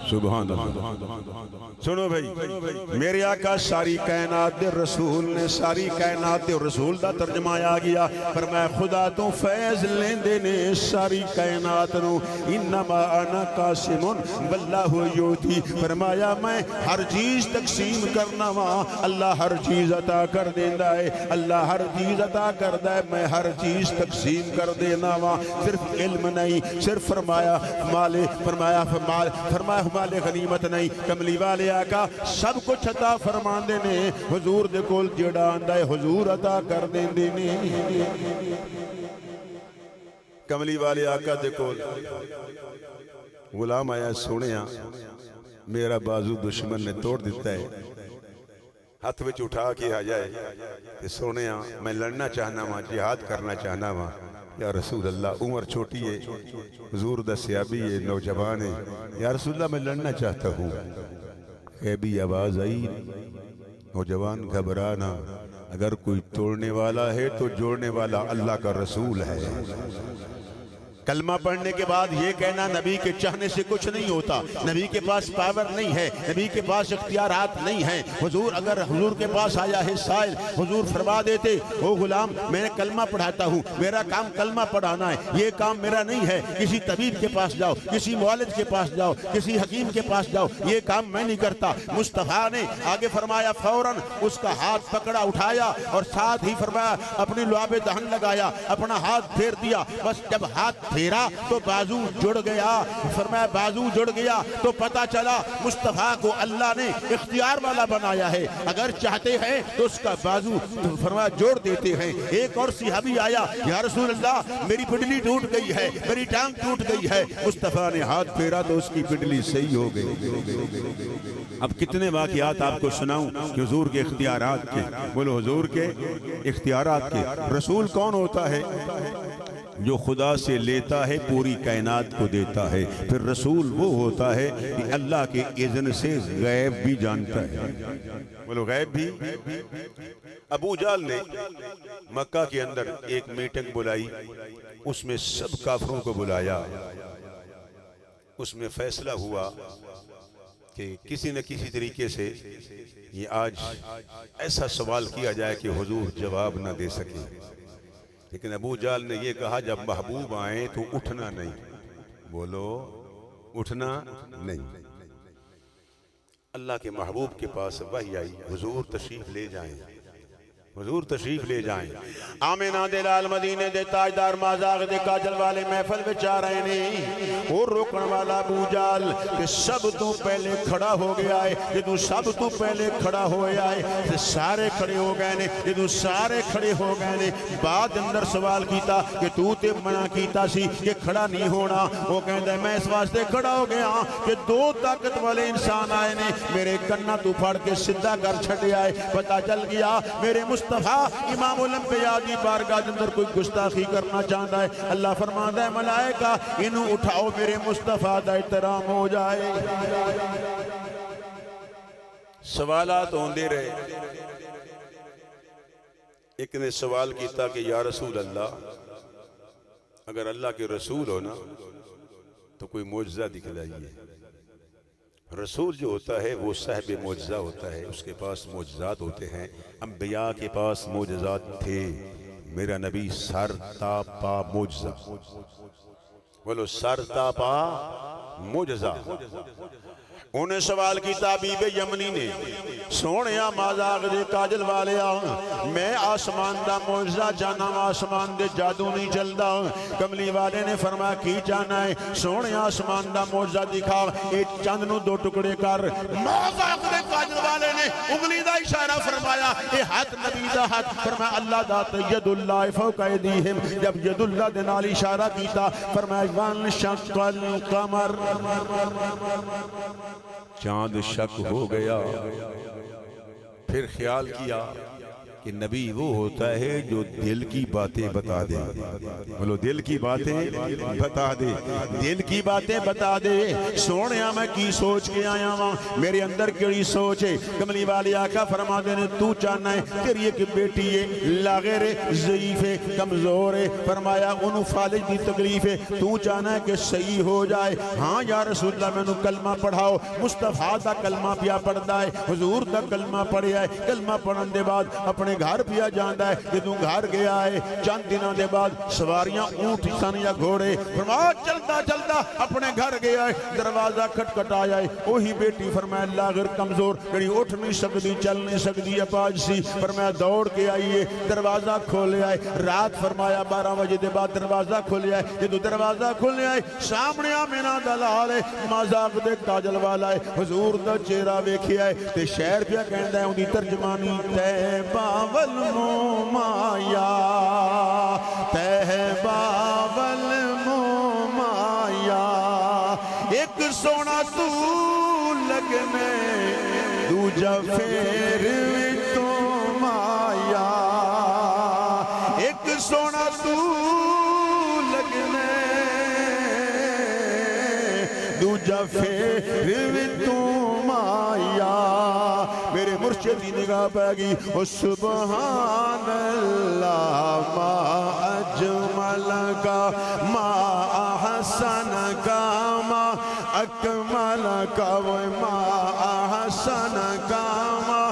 سبحان اللہ سنو بھائی میرے آقا ساری کائنات دے رسول نے ساری کائنات دے رسول دا ترجمہ آ گیا فرمایا خدا تو فیض لیندے نے ساری کائنات نو انما انا قاسم واللہ یوتی فرمایا میں ہر چیز تقسیم کرنا وہاں اللہ ہر چیز عطا کر دینا ہے اللہ ہر چیز عطا کردہ ہے میں ہر چیز تقسیم کر دینا وہاں صرف علم نہیں صرف فرمایا مال غنیمت نہیں کملی والے آقا سب کچھ عطا فرمان دینے حضور دے کول جڑا آندہ ہے حضور عطا کر دین دینے کملی والے آقا دے کول غلام آیا سونیا میرا بازو دشمن نے توڑ دیتا ہے ہاتھ وچ اٹھا کے آ جائے کہ سونیا میں لڑنا چاہنا ہوں جہاد کرنا چاہنا ہوں یا رسول اللہ عمر چھوٹی ہے حضور دا سیابی ہے نوجوان ہے یا رسول اللہ میں لڑنا چاہتا ہوں غیبی آواز آئی نوجوان گھبرانا اگر کوئی توڑنے والا ہے تو جوڑنے والا اللہ کا رسول ہے کلمہ پڑھنے کے بعد یہ کہنا نبی کے چاہنے سے کچھ نہیں ہوتا نبی کے پاس پاور نہیں ہے نبی کے پاس اختیارات نہیں ہیں حضور اگر حضور کے پاس آیا ہے سائل حضور فرما دیتے او غلام میں نے کلمہ پڑھاتا ہوں میرا کام کلمہ پڑھانا ہے یہ کام میرا نہیں ہے کسی طبیب کے پاس جاؤ کسی مولد کے پاس جاؤ کسی حکیم کے پاس جاؤ یہ کام میں نہیں کرتا مصطفیٰ نے آگے فرمایا فوراً اس کا ہاتھ پکڑا اٹھایا اور ساتھ ہی فرمایا اپنی لعاب دہن لگایا اپنا ہاتھ پھیر دیا بس جب ہاتھ پھیرا تو بازو جڑ گیا فرمایا بازو جڑ گیا تو پتا چلا مصطفیٰ کو اللہ نے اختیار والا بنایا ہے اگر چاہتے ہیں تو اس کا بازو فرمایا جوڑ دیتے ہیں ایک اور صحابی آیا یا رسول اللہ میری پنڈلی ٹوٹ گئی ہے میری ٹانگ ٹوٹ گئی ہے مصطفیٰ نے ہاتھ پھیرا تو اس کی پنڈلی صحیح ہو گئی اب کتنے واقعات آپ کو سناؤں کہ حضور کے اختیارات کے بولو حضور کے اختیارات کے رسول کون ہوتا ہے جو خدا سے لیتا ہے پوری کائنات کو دیتا ہے پھر رسول وہ ہوتا ہے کہ اللہ کے اذن سے غیب بھی جانتا ہے بولو غیب بھی ابو جہل نے مکہ کے اندر ایک میٹنگ بلائی اس میں سب کافروں کو بلایا اس میں فیصلہ ہوا کہ کسی نہ کسی طریقے سے یہ آج ایسا سوال کیا جائے کہ حضور جواب نہ دے سکے لیکن ابو جہل نے یہ کہا جب محبوب آئیں تو اٹھنا نہیں بولو اٹھنا نہیں اللہ کے محبوب کے پاس وحی آئی حضور تشریف لے جائیں حضور تشریف لے جائیں. آمینہ دے لال مدینے دے تاجدار مازاغ دے کاجل والے محفل وچ آ رہے نے. اور روکن والا ابو جال کہ سب تو پہلے کھڑا ہو گیا ہے. جدوں سب تو پہلے کھڑا ہویا ہے تے سارے کھڑے ہو گئے نے. جدوں سارے کھڑے ہو گئے نے بعد اندر سوال کیتا کہ تو تے منع کیتا سی کہ کھڑا نہیں ہونا. وہ کہندا میں اس واسطے کھڑا ہو گیا کہ دو طاقت والے انسان آئے نے میرے کنا تو پھڑ کے سدھا کر چھڈیا ہے. پتہ چل گیا میرے مصطفیٰ امام الانبیاء دی بارگاہ دے اندر کوئی گستاخی کرنا چاہتا ہے. اللہ فرماندا ہے ملائکہ انہوں اٹھاؤ میرے مصطفیٰ دا احترام ہو جائے. سوالات ہوندے رہے. ایک نے سوال کیتا کہ یا رسول اللہ اگر اللہ کے رسول ہو نا تو کوئی معجزہ دکھلائیے. رسول جو ہوتا ہے وہ صاحب معجزہ ہوتا ہے. اس کے پاس معجزات ہوتے ہیں. انبیاء کے پاس معجزات تھے. میرا نبی سر تا پا معجزہ. بولو سر تا پا معجزہ. انہیں سوال کی تعبیب یمنی نے سونیا مازاغ دے کاجل والے میں آسمان دا معجزہ جانا آسمان دے جادو نہیں چلدا. کملی والے نے فرمایا کی جانا ہے. سونیا آسمان دا معجزہ دکھا. ایک چند نو دو ٹکڑے کر. مازاغ دے کاجل والے نے انگلی دا اشارہ فرمایا اے ہاتھ نبی دا ہاتھ. فرمایا اللہ دا ید اللہ فوق ایدیہم. جب ید اللہ دے نال اشارہ کیتا فرمایا وان شق القمر چاند شک ہو گیا. پھر خیال کیا کہ نبی وہ ہوتا ہے جو دل کی باتیں بتا دے. بولو دل کی باتیں بتا دے. دل کی باتیں بتا دے. سونیا میں کی سوچ کے آیا ہوں میرے اندر کیڑی سوچ ہے. کملی والی آقا فرما دے نے تو چاہنا ہے تیری ایک بیٹی ہے لاغر ضعیف ہے کمزور ہے. فرمایا انہوں فالج دی تکلیف ہے تو چاہنا ہے کہ صحیح ہو جائے. ہاں یا رسول اللہ میں انہوں کلمہ پڑھاؤ. مصطفیٰ دا کلمہ پیا پڑھتا ہے. حضور دا کلمہ پڑھیا ہے. کلمہ پڑھن دے بعد اپنے گھر پیا جاندہ ہے. جدوں گھر گیا ہے چند دنوں دے بعد سواریاں اونٹ سن یا گھوڑے. فرمایا چلتا چلتا اپنے گھر گیا ہے. دروازہ کھٹ آیا ہے. وہی بیٹی فرمایا لاغر کمزور کڑی اٹھ نہیں سکتی چل نہیں سکتی اپاج سی. فرمایا دوڑ کے آئیے دروازہ کھولے آئے. رات فرمایا 12 بجے دے بعد دروازہ کھولے آئے. جدوں دروازہ کھولے آئے سامنے آمینہ دلال ہے مازاغ دے کاجل والا ہے. حضور دا چہرہ ویکھیا ہے تے شہر پیا کہندا ہے اودی ترجمانی تیبہ والمومایا تہبہ والمومایا. ایک سونا تو لگنے دوجا پھر تو مایا. ایک سونا تو لگنے دوجا پھر تو مایا. میرے مرشد کی نگاہ پہ گئی او سبحان اللہ ما اجمل کا ما احسن کا ما اکمل کا ما احسن کا ما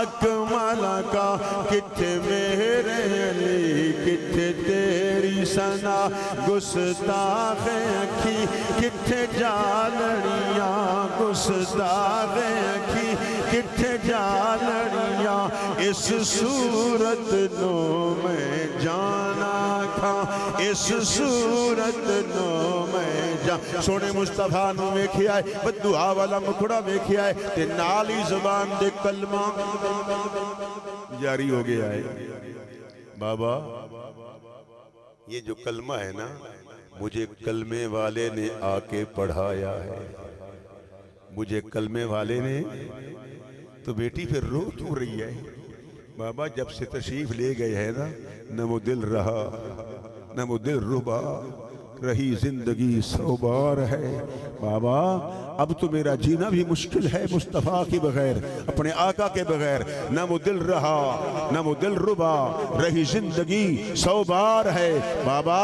اکمل کا. کتھے میرے علی کتھے تیری ثنا گستاخ اکھی کتھے جالڑیاں گستاخ اکھی کتھے جالڑیاں. اس صورت نو میں جانا کھا اس صورت نو میں جانا. سونے مصطفیٰ نو ویکھیا ہے بدعا والا مکڑا ویکھیا ہے تے نالی زبان دے کلمہ جاری ہو گیا ہے. بابا یہ جو کلمہ ہے نا مجھے کلمے والے نے آ کے پڑھایا ہے. مجھے کلمے والے نے. تو بیٹی پھر رو کیوں رہی ہے؟ بابا جب سے تشریف لے گئے ہے نا نہ وہ دل رہا نہ وہ دل ربا رہی زندگی سوبار ہے. بابا اب تو میرا جینا بھی مشکل ہے مصطفیٰ کے بغیر اپنے آقا کے بغیر. نہ وہ دل رہا نہ وہ دل ربا رہی زندگی سوبار ہے. بابا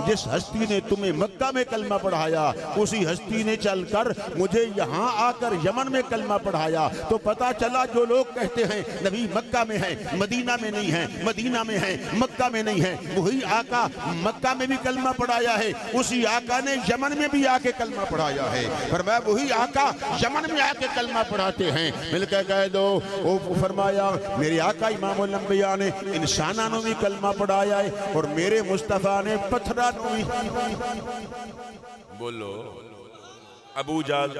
جس ہستی نے تمہیں مکہ میں کلمہ پڑھایا اسی ہستی نے چل کر مجھے یہاں آ کر یمن میں کلمہ پڑھایا. تو پتا چلا جو لوگ کہتے ہیں نبی مکہ میں ہیں مدینہ میں نہیں ہیں مدینہ میں ہیں مکہ میں نہیں ہیں وہی آقا مکہ میں بھی کلمہ پڑھایا ہے ہے اسی آقا نے یمن میں بھی آ کے کلمہ پڑھایا ہے۔ فرمایا وہی آقا یمن میں آ کے کلمہ پڑھاتے ہیں، مل کے کہہ دو۔ فرمایا میرے آقا امام الانبیاء نے انسانوں نے بھی کلمہ پڑھایا ہے اور میرے مصطفیٰ نے پتھروں بھی۔ بولو ابو جال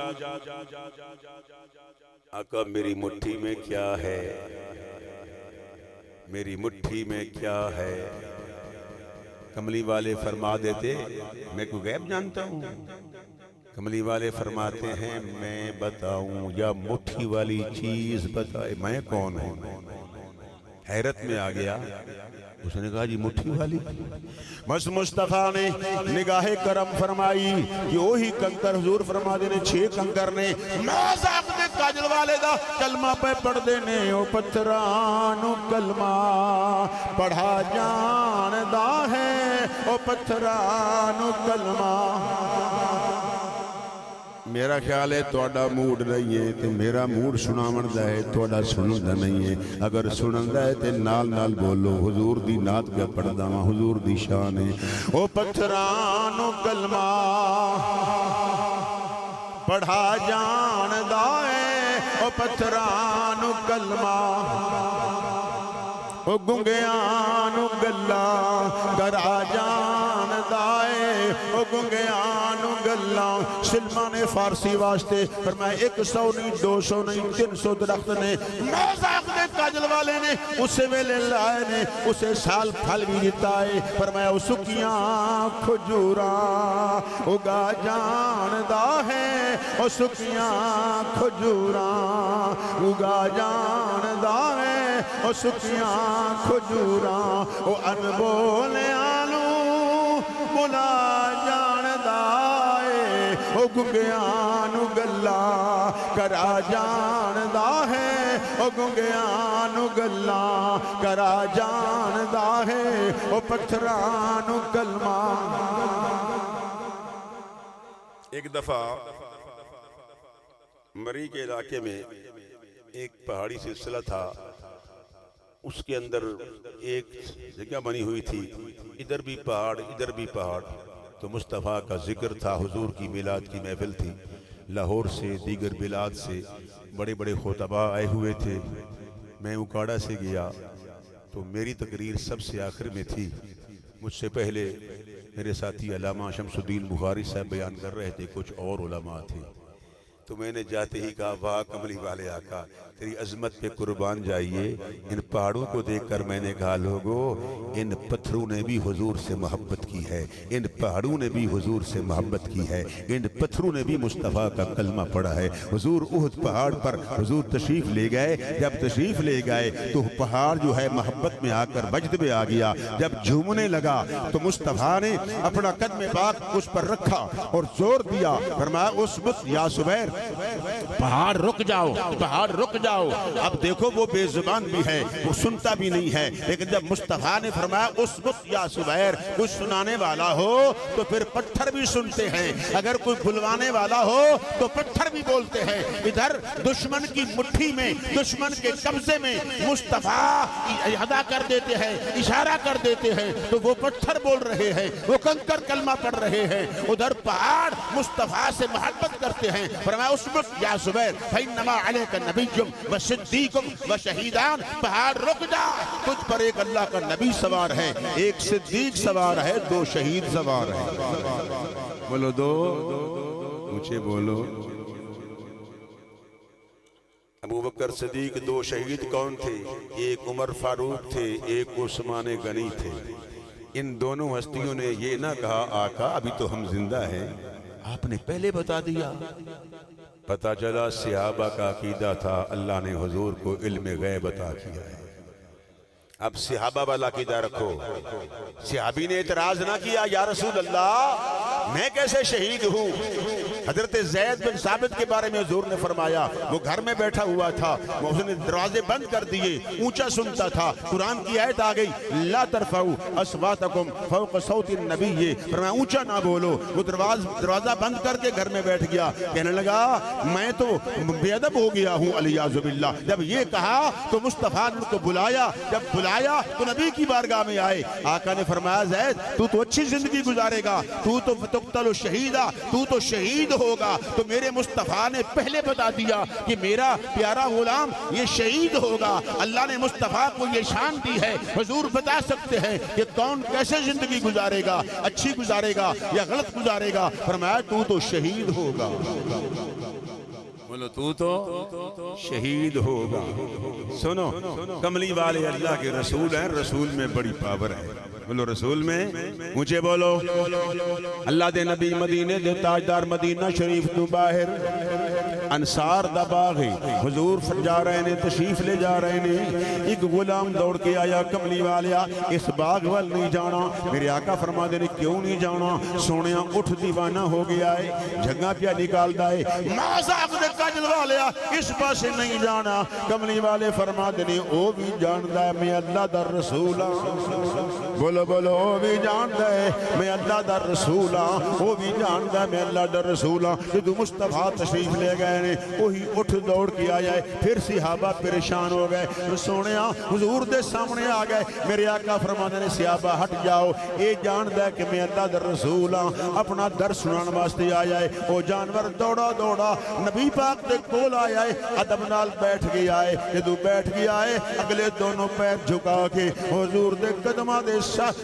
آقا میری مٹھی میں کیا ہے، میری مٹھی میں کیا ہے؟ کملی والے فرما دیتے میں کوئی غیب جانتا ہوں؟ کملی والے فرماتے ہیں میں بتاؤں یا مٹھی والی چیز بتائے میں کون ہوں؟ حیرت میں آ گیا، اس نے کہا جی مٹھی والی۔ بس مصطفیٰ نے نگاہ کرم فرمائی کہ وہی کنکر حضور فرما دینے 6 کنکر نے موزاق دے کاجل والے دا کلمہ پہ پڑھ دینے، او پتھرانو کلمہ پڑھا جان دا ہے، او پتھرانو کلمہ۔ میرا خیال ہے توڑا موڈ نہیں ہے تے میرا موڈ سناون دا ہے، توڑا سنن دا نہیں ہے۔ اگر سنن دا ہے تے نال نال بولو حضور دی نعت پہ پڑھدا ہاں، حضور دی شان ہے۔ او پتھرانو کلمہ پڑھا جان دا ہے، او پتھرانو کلمہ او گنگیانو گلا کرا جان دائے، او گنگیانو گلا۔ سلمان فارسی واسطے فرمایا 100 نہیں 200 نہیں 300 درخت نے موزاق دے کاجل والے نے اسے ویلے لائے نے، اسے سال پھل بھی دیتا ہے۔ فرمایا او سکیاں کھجوراں اگا جان دا ہے، او سکیاں کھجوراں اگا جان دا ہے، او سکیاں کھجوراں او انبولیانو بلا جان دائے، او گنگیانو گلا کرا جان دا ہے، او گنگیانو گلا کرا جان دا ہے، او پتھرانو کلمہ۔ ایک دفعہ مری کے علاقے میں ایک پہاڑی سلسلہ تھا، اس کے اندر ایک جگہ بنی ہوئی تھی، ادھر بھی پہاڑ ادھر بھی پہاڑ۔ تو مصطفیٰ کا ذکر تھا، حضور کی میلاد کی محفل تھی، لاہور سے دیگر بلاد سے بڑے بڑے خطباء آئے ہوئے تھے۔ میں اکاڑا سے گیا تو میری تقریر سب سے آخر میں تھی، مجھ سے پہلے میرے ساتھی علامہ شمس الدین بخاری صاحب بیان کر رہے تھے، کچھ اور علماء تھے۔ تو میں نے جاتے ہی کہا واہ کملی والے آقا تیری عظمت پہ قربان جائیے۔ ان پہاڑوں کو دیکھ کر میں نے کہا لوگو ان پتھروں نے بھی حضور سے محبت کی ہے، ان پہاڑوں نے بھی حضور سے محبت کی ہے، ان پتھروں نے بھی مصطفیٰ کا کلمہ پڑھا ہے۔ حضور احد پہاڑ پر حضور تشریف لے گئے، جب تشریف لے گئے تو پہاڑ جو ہے محبت میں آ کر وجد میں آ گیا۔ جب جھومنے لگا تو مصطفیٰ نے اپنا قدم پاک اس پر رکھا اور زور دیا، فرمایا اسبت یا زبیر، پہاڑ رک جاؤ، پہاڑ رک جاؤ۔ اب دیکھو وہ بے زبان بھی ہے، وہ سنتا بھی نہیں ہے، لیکن جب مصطفیٰ نے فرمایا اسبت یا زبیر، کوئی سنانے والا ہو تو پھر پتھر بھی سنتے ہیں، اگر کوئی بلوانے والا ہو تو پتھر بھی بولتے ہیں۔ ادھر دشمن کی مٹھی میں، دشمن کے قبضے میں مصطفیٰ ادا کر دیتے ہیں، اشارہ کر دیتے ہیں تو وہ پتھر بول رہے ہیں، وہ کنکر کلمہ پڑھ رہے ہیں۔ ادھر پہاڑ مصطفیٰ سے محبت کرتے ہیں، فرمایا اسبت یا زبیر فإنما علیک نبی و صدیق و شہیدان، پہاڑ رک جا، تجھ پر ایک اللہ کا نبی سوار ہے، ایک صدیق سوار ہے، 2 شہید سوار ہے۔ بولو دو مجھے بولو۔ ابو بکر صدیق 2 شہید کون تھے؟ ایک عمر فاروق تھے، ایک عثمان غنی تھے۔ ان دونوں ہستیوں نے یہ نہ کہا آقا ابھی تو ہم زندہ ہیں، آپ نے پہلے بتا دیا۔ پتہ چلا صحابہ کا عقیدہ تھا اللہ نے حضور کو علم غیب عطا کیا ہے۔ اب صحابہ والا عقیدہ رکھو۔ صحابی نے اعتراض نہ کیا یا رسول اللہ میں کیسے شہید ہوں؟ حضرت زید بن ثابت کے بارے میں حضور نے فرمایا وہ گھر میں بیٹھا ہوا تھا، اس نے دروازے بند کر دیے، اونچا سنتا تھا، قرآن کی آیت آ گئی لا ترفعوا اصواتکم فوق صوت النبی، فرمایا اونچا نہ بولو۔ وہ دروازہ بند کر کے گھر میں بیٹھ گیا، کہنے لگا میں تو بے ادب ہو گیا ہوں علیہ باللہ۔ جب یہ کہا تو مصطفیٰ نے ان کو بلایا، جب بلایا تو نبی کی بارگاہ میں آئے. آقا نے فرمایا زید تو اچھی زندگی گزارے گا, تو فتقتل شہیدہ, تو شہید ہوگا. تو میرے مصطفیٰ نے پہلے بتا دیا کہ میرا پیارا غلام یہ شہید ہوگا. اللہ نے مصطفیٰ کو یہ شان دی ہے. حضور بتا سکتے ہیں کہ کون کیسے زندگی گزارے گا, اچھی گزارے گا یا غلط گزارے گا. فرمایا تو شہید ہوگا. بولو تو شہید ہوگا. سنو, کملی والے اللہ کے رسول ہیں, رسول میں بڑی پاور ہے. بولو رسول میں مجھے بولو. اللہ دے نبی مدینے دے تاجدار مدینہ شریف تو باہر انصار دا باغ ہے. حضور جا رہے نے, تشریف لے جا رہے نے. ایک غلام دوڑ کے آیا, کملی والیا اس باغ وال نہیں جانا. میرے آقا فرما دے نے کیوں نہیں جانا؟ سونیا اٹھ دیوانہ ہو گیا ہے, جھگا پیا نکالتا ہے. مازاق دے کجل والیا اس پاسے نہیں جانا. کملی والے فرما دے نے او بھی جاندا ہے میں اللہ دا رسول ہاں. بولو او بھی جاندا ہے میں اللہ دا رسول ہاں. او بھی جاندا ہے میں اللہ دا رسول ہاں. جدو مصطفیٰ تشریف لے گئے نے وہی اٹھ دوڑ کے آیا ہے. پھر صحابہ پریشان ہو گئے. سونیا حضور دے سامنے آ گئے. میرے آقا فرماتے نے صحابہ ہٹ جاؤ, اے جاندا ہے کہ میں اللہ دا رسول ہاں, اپنا در سنان واسطے آیا ہے. او جانور دوڑا دوڑا نبی پاک دے کول آیا ہے, ادب نال بیٹھ گیا ہے. جدو بیٹھ گیا ہے اگلے دونوں پیر جھکا کے حضور دے قدماں دے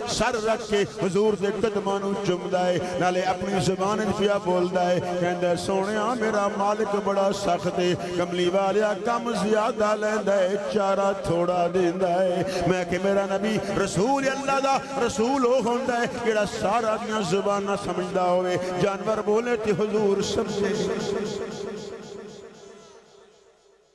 سر رکھ کے حضور دے قدماں نو چومدا ہے. نالے اپنی زبان پیا بولدا ہے, کہندا سونیا میرا مالک بڑا سخت ہے. کملی والیا کم زیادہ لیندا ہے, چارہ تھوڑا دیندا ہے. میں کہ میرا نبی رسول اللہ دا رسول ہو ہوندا ہے جڑا سارا دیاں زباناں سمجھدا ہوئے. جانور بولے تے حضور سمجھے,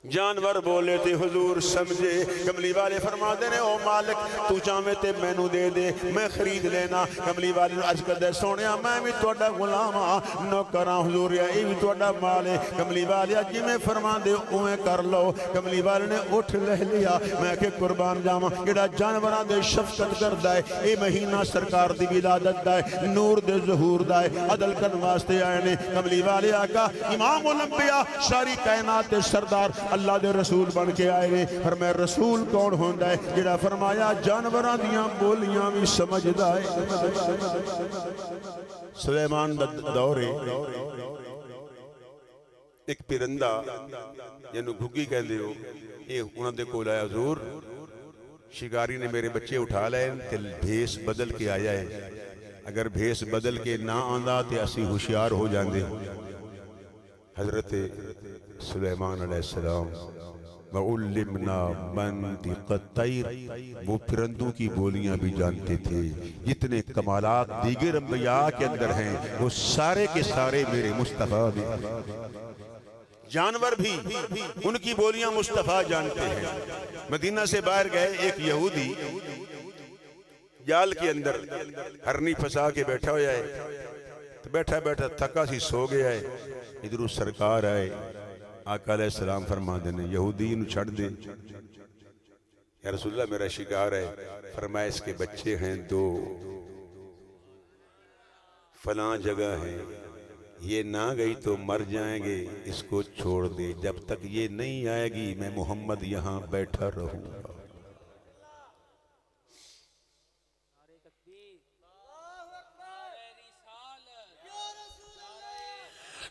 جانور بولے تے حضور سمجھے. کملی والے فرما دے نے او مالک تو چاہے تے مینوں دے دے, میں خرید لینا. کملی والے نو عرض کردے سونیا میں بھی تہاڈا غلام ہاں, نوکراں حضور یہ بھی تہاڈا مال ہے. کملی والے جویں فرما دے اوویں کر لو. کملی والے نے اٹھ لے لیا. میں کہ قربان جاواں جڑا جانوراں دے شفقت کردا ہے, اے مہینہ سرکار دی ولادت دا ہے, نور دے ظہور دا ہے, عدل کرن واسطے آئے نے. کملی والے آقا امام الانبیاء ساری کائنات دے سردار اللہ دے رسول بن کے آئے نے. فرمایا رسول کون ہوندا ہے؟ جڑا فرمایا جانوراں دیاں بولیاں بھی سمجھدا ہے. سلیمان دا دورے ایک پرندہ جنوں گھگی کہندے ہو, اے انہاں دے کول آیا, حضور شکاری نے میرے بچے اٹھا لے تے بھیس بدل کے آیا ہے, اگر بھیس بدل کے نہ آندا تے اسی ہوشیار ہو جاندے. حضرت سلیمان علیہ السلام وَعُلِّمْنَا مَنْطِقَ الطَّيْرِ, وہ پرندوں کی بولیاں بھی جانتے تھے. جتنے کمالات دیگر انبیاء کے اندر ہیں وہ سارے کے سارے میرے مصطفیٰ بھی. جانور بھی ان کی بولیاں مصطفیٰ جانتے ہیں. مدینہ سے باہر گئے, ایک یہودی جال کے اندر ہرنی پھنسا کے بیٹھا ہوا ہے. بیٹھا بیٹھا تھکا سی سو گیا ہے. ادھر سرکار آئے, آقا علیہ السلام فرما دینے یہودی انہوں چھڑ دے. یا رسول اللہ میرا شکار ہے. فرمایا اس کے بچے ہیں 2, فلاں جگہ ہیں, یہ نہ گئی تو مر جائیں گے, اس کو چھوڑ دے. جب تک یہ نہیں آئے گی میں محمد یہاں بیٹھا رہوں گا.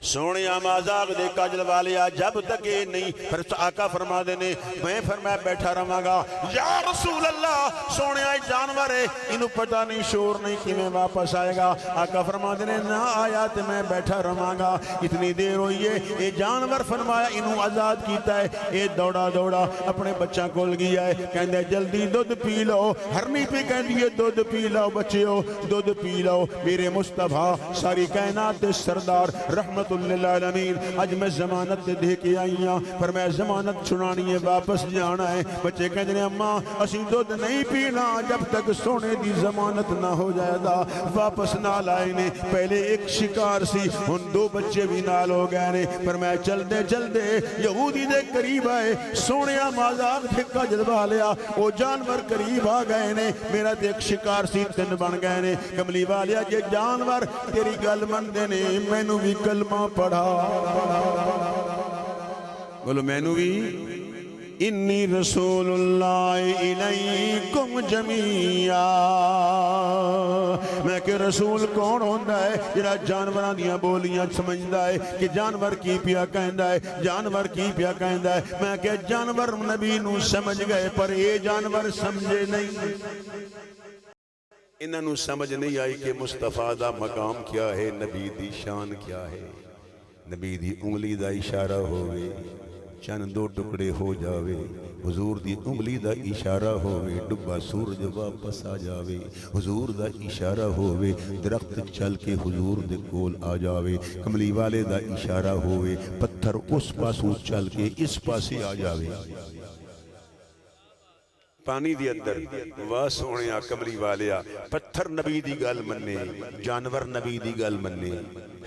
سونیا مازاق دے کاجل والیا جب تک یہ نہیں. پھر آقا فرما دینے میں فرمایا بیٹھا رہاں گا. یا رسول اللہ سونیا جانور ہے, انہوں پتہ نہیں شور نہیں کہ میں واپس آئے گا. آقا فرما دینے نہ آیا تو میں بیٹھا رہاں گا. اتنی دیر ہوئی ہے, یہ جانور فرمایا انہوں آزاد کیتا ہے. یہ دوڑا دوڑا اپنے بچہ کول گیا ہے, کہندے جلدی دودھ پی لو. ہرنی پہ کہندی ہے دودھ پی لو بچیو, دودھ پی لو. میرے مصطفیٰ ساری کائنات سردار رحمت للعالمین اج میں ضمانت دے کے آئیاں. پر میں ضمانت چھڑانی ہے, واپس جانا ہے. بچے کہتے ہیں اماں اسی دودھ نہیں پینا جب تک سونے دی ضمانت نہ ہو جائے گا. واپس نہ لائے نے. پہلے ایک شکار سی, ان 2 بچے بھی نال ہو گئے نے. پر میں چل دے یہودی دے قریب آئے. سونیا مازاق دھکا جلوا لیا, وہ جانور قریب آ گئے نے. میرا تے ایک شکار سی 3 بن گئے نے. کملی والیا یہ جانور تیری گل مندے نے, مینوں بھی کلمہ پڑھا. بولو مینوں بھی انی رسول اللہ الیکم جمیعا، میں کہ رسول کون ہوندہ ہے؟ جڑا جانوراں دیاں بولیاں سمجھدا ہے کہ جانور کی پیا کہندا ہے، جانور کی پیا کہندا ہے۔ میں کہ جانور نبی نو سمجھ گئے پر اے جانور سمجھے نہیں، انہاں نو سمجھ نہیں آئی کہ مصطفیٰ دا مقام کیا ہے، نبی دی شان کیا ہے۔ نبی دی انگلی دا اشارہ ہوئے چند دو ٹکڑے ہو جاوے، حضور دی انگلی دا اشارہ ہوئے ڈبا سورج واپس آ جاوے، حضور دا اشارہ ہوئے درخت چل کے حضور دے کول آ جاوے، کملی والے دا اشارہ ہوئے پتھر اس پاسوں چل کے اس پاسے آ جاوے۔ پانی دی اندر واہ سونیا کملی والیا، پتھر نبی دی گل مننے، جانور نبی دی گل مننے،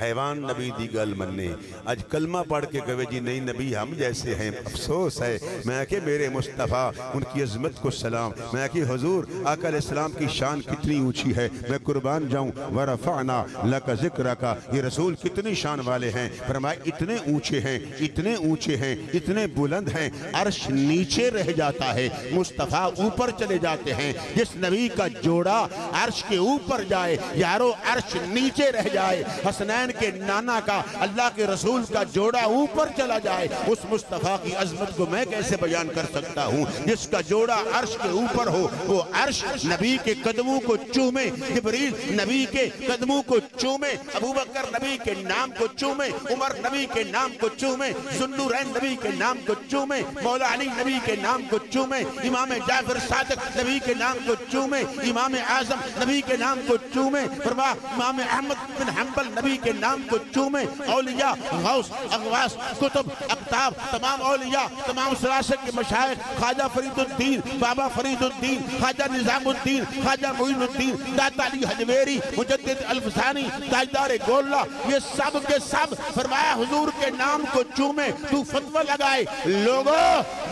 حیوان نبی دی گل مننے۔ آج کلمہ پڑھ کے کہے جی نہیں نبی ہم جیسے ہیں، افسوس ہے۔ میں کہ میرے مصطفیٰ ان کی عظمت کو سلام، میں کہ حضور آقا علیہ السلام کی شان کتنی اونچی ہے، میں قربان جاؤں۔ ورفعنا لک ذکرک، یہ رسول کتنی شان والے ہیں، فرمایا اتنے اونچے ہیں، اتنے اونچے ہیں، اتنے بلند ہیں، عرش نیچے رہ جاتا ہے، مصطفیٰ اوپر چلے جاتے ہیں۔ جس نبی کا جوڑا عرش کے اوپر جائے، یارو عرش نیچے رہ جائے۔ حسنین کے نانا کا اللہ کے رسول کا جوڑا اوپر چلا جائے، اس مصطفیٰ کی عظمت کو میں کیسے بیان کر سکتا ہوں؟ جس کا جوڑا عرش کے اوپر ہو، وہ عرش نبی کے قدموں کو چومے، جبریل نبی کے قدموں کو چومے، ابوبکر نبی کے نام کو چومے، عمر نبی کے نام کو چومے، ذوالنورین نبی کے نام کو چومے، مولا علی نبی کے نام کو چومے، امام جعفر صادق نبی کے نام کو چومے، امام اعظم نبی کے نام کو چومے، فرما امام احمد بن حنبل نبی کے نام کو چومے۔ اولیاء غوث اغواث کتب اقطاب تمام اولیاء تمام سلاسل کے مشائخ، خواجہ فرید الدین، بابا فرید الدین، خواجہ نظام الدین، خواجہ معین الدین، داتا علی حجویری، مجدد الفسانی، تاجدار گولہ، یہ سب کے سب فرمایا حضور کے نام کو چومے۔ تو فتوہ لگائے لوگوں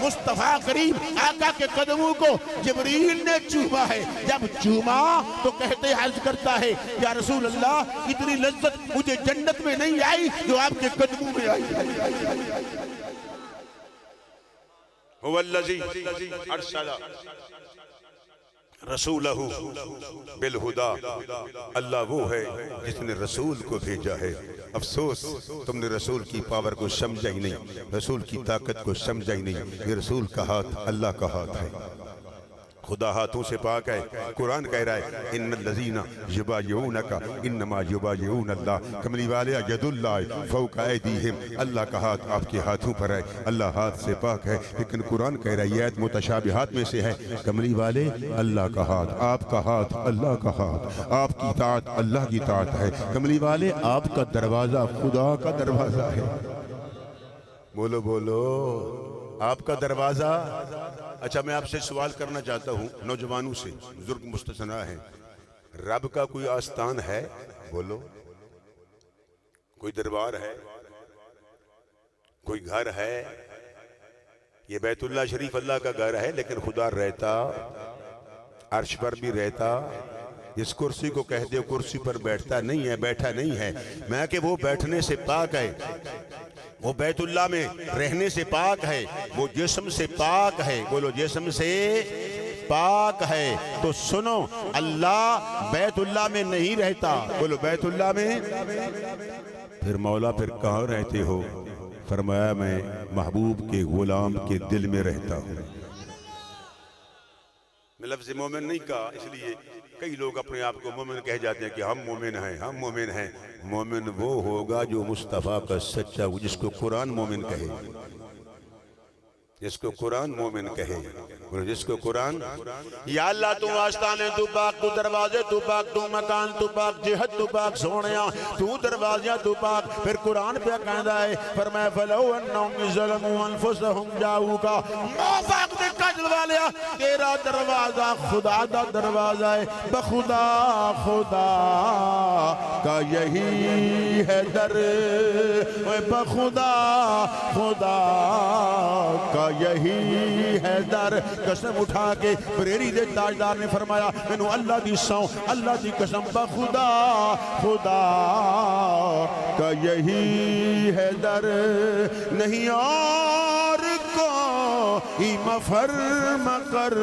مصطفیٰ کریم آقا کے قدموں کو جبریل نے چوما ہے، جب چوما تو کہتے عرض کرتا ہے یا رسول اللہ اتنی لذت مجھے جنت میں نہیں آئی جو آپ کے قدموں میں آئی۔ هو الذی ارسل رسولہ بالہدی، اللہ وہ ہے جس نے رسول کو بھیجا ہے۔ افسوس تم نے رسول کی پاور کو سمجھا ہی نہیں، رسول کی طاقت کو سمجھا ہی نہیں۔ یہ رسول کا ہاتھ اللہ کا ہاتھ ہے، خدا ہاتھوں سے پاک ہے۔ قرآن کہہ رہا ہے ان الذین یبایعونک انما یبایعون اللہ، کملی والے ید اللہ فوق ایدیہم، اللہ کا ہاتھ آپ کے ہاتھوں پر ہے، اللہ ہاتھ سے پاک ہے۔ لیکن قرآن کہہ رہا ہے یہ آیت متشابہات میں سے ہے، کملی والے اللہ کا ہاتھ، آپ کا ہاتھ اللہ کا ہاتھ، آپ کی اطاعت اللہ کی اطاعت ہے، کملی والے آپ کا دروازہ خدا کا دروازہ ہے۔ بولو بولو آپ کا دروازہ۔ اچھا میں آپ سے سوال کرنا چاہتا ہوں، نوجوانوں سے، بزرگ مستثنیٰ ہیں، رب کا کوئی آستان ہے؟ بولو، کوئی دربار ہے، کوئی گھر ہے؟ یہ بیت اللہ شریف اللہ کا گھر ہے، لیکن خدا رہتا عرش پر بھی رہتا، اس کرسی کو کہہ دے کرسی پر بیٹھتا نہیں ہے، بیٹھا نہیں ہے، میں کہ وہ بیٹھنے سے پاک ہے، وہ بیت اللہ میں رہنے سے پاک ہے، وہ جسم سے پاک ہے، بولو جسم سے پاک ہے۔ تو سنو اللہ بیت اللہ میں نہیں رہتا، بولو بیت اللہ میں، پھر مولا پھر کہاں رہتے ہو؟ فرمایا میں محبوب کے غلام کے دل میں رہتا ہوں۔ میں لفظ مومن نہیں کہا، اس لیے کئی لوگ اپنے آپ کو مومن کہہ جاتے ہیں کہ ہم مومن ہیں، ہم مومن ہیں۔ مومن وہ ہوگا جو مصطفیٰ کا سچا ہو، جس کو قرآن مومن کہے، جس کو قرآن مومن کہے، جس کو قرآن یا اللہ تو آستانے تو پاک، تو دروازے تو پاک، تو مکان تو پاک، جہت تو پاک، سونیا تو دروازیاں تو پاک۔ پھر قرآن پہ کہندا ہے فرمایا فَلَوْ أَنَّهُمْ ظَلَمُوا أَنفُسَهُمْ جَاءُوكَ، موفق دے قدل والیا تیرا دروازہ خدا دا دروازہ ہے، بخدا خدا کا یہی ہے در، بخدا خدا کا یہی ہے در۔ قسم اٹھا کے بریری دے تاجدار نے فرمایا مینوں اللہ دی سو اللہ دی قسم بخدا خدا کا یہی ہے در، نہیں اور کو کوئی مفر مقر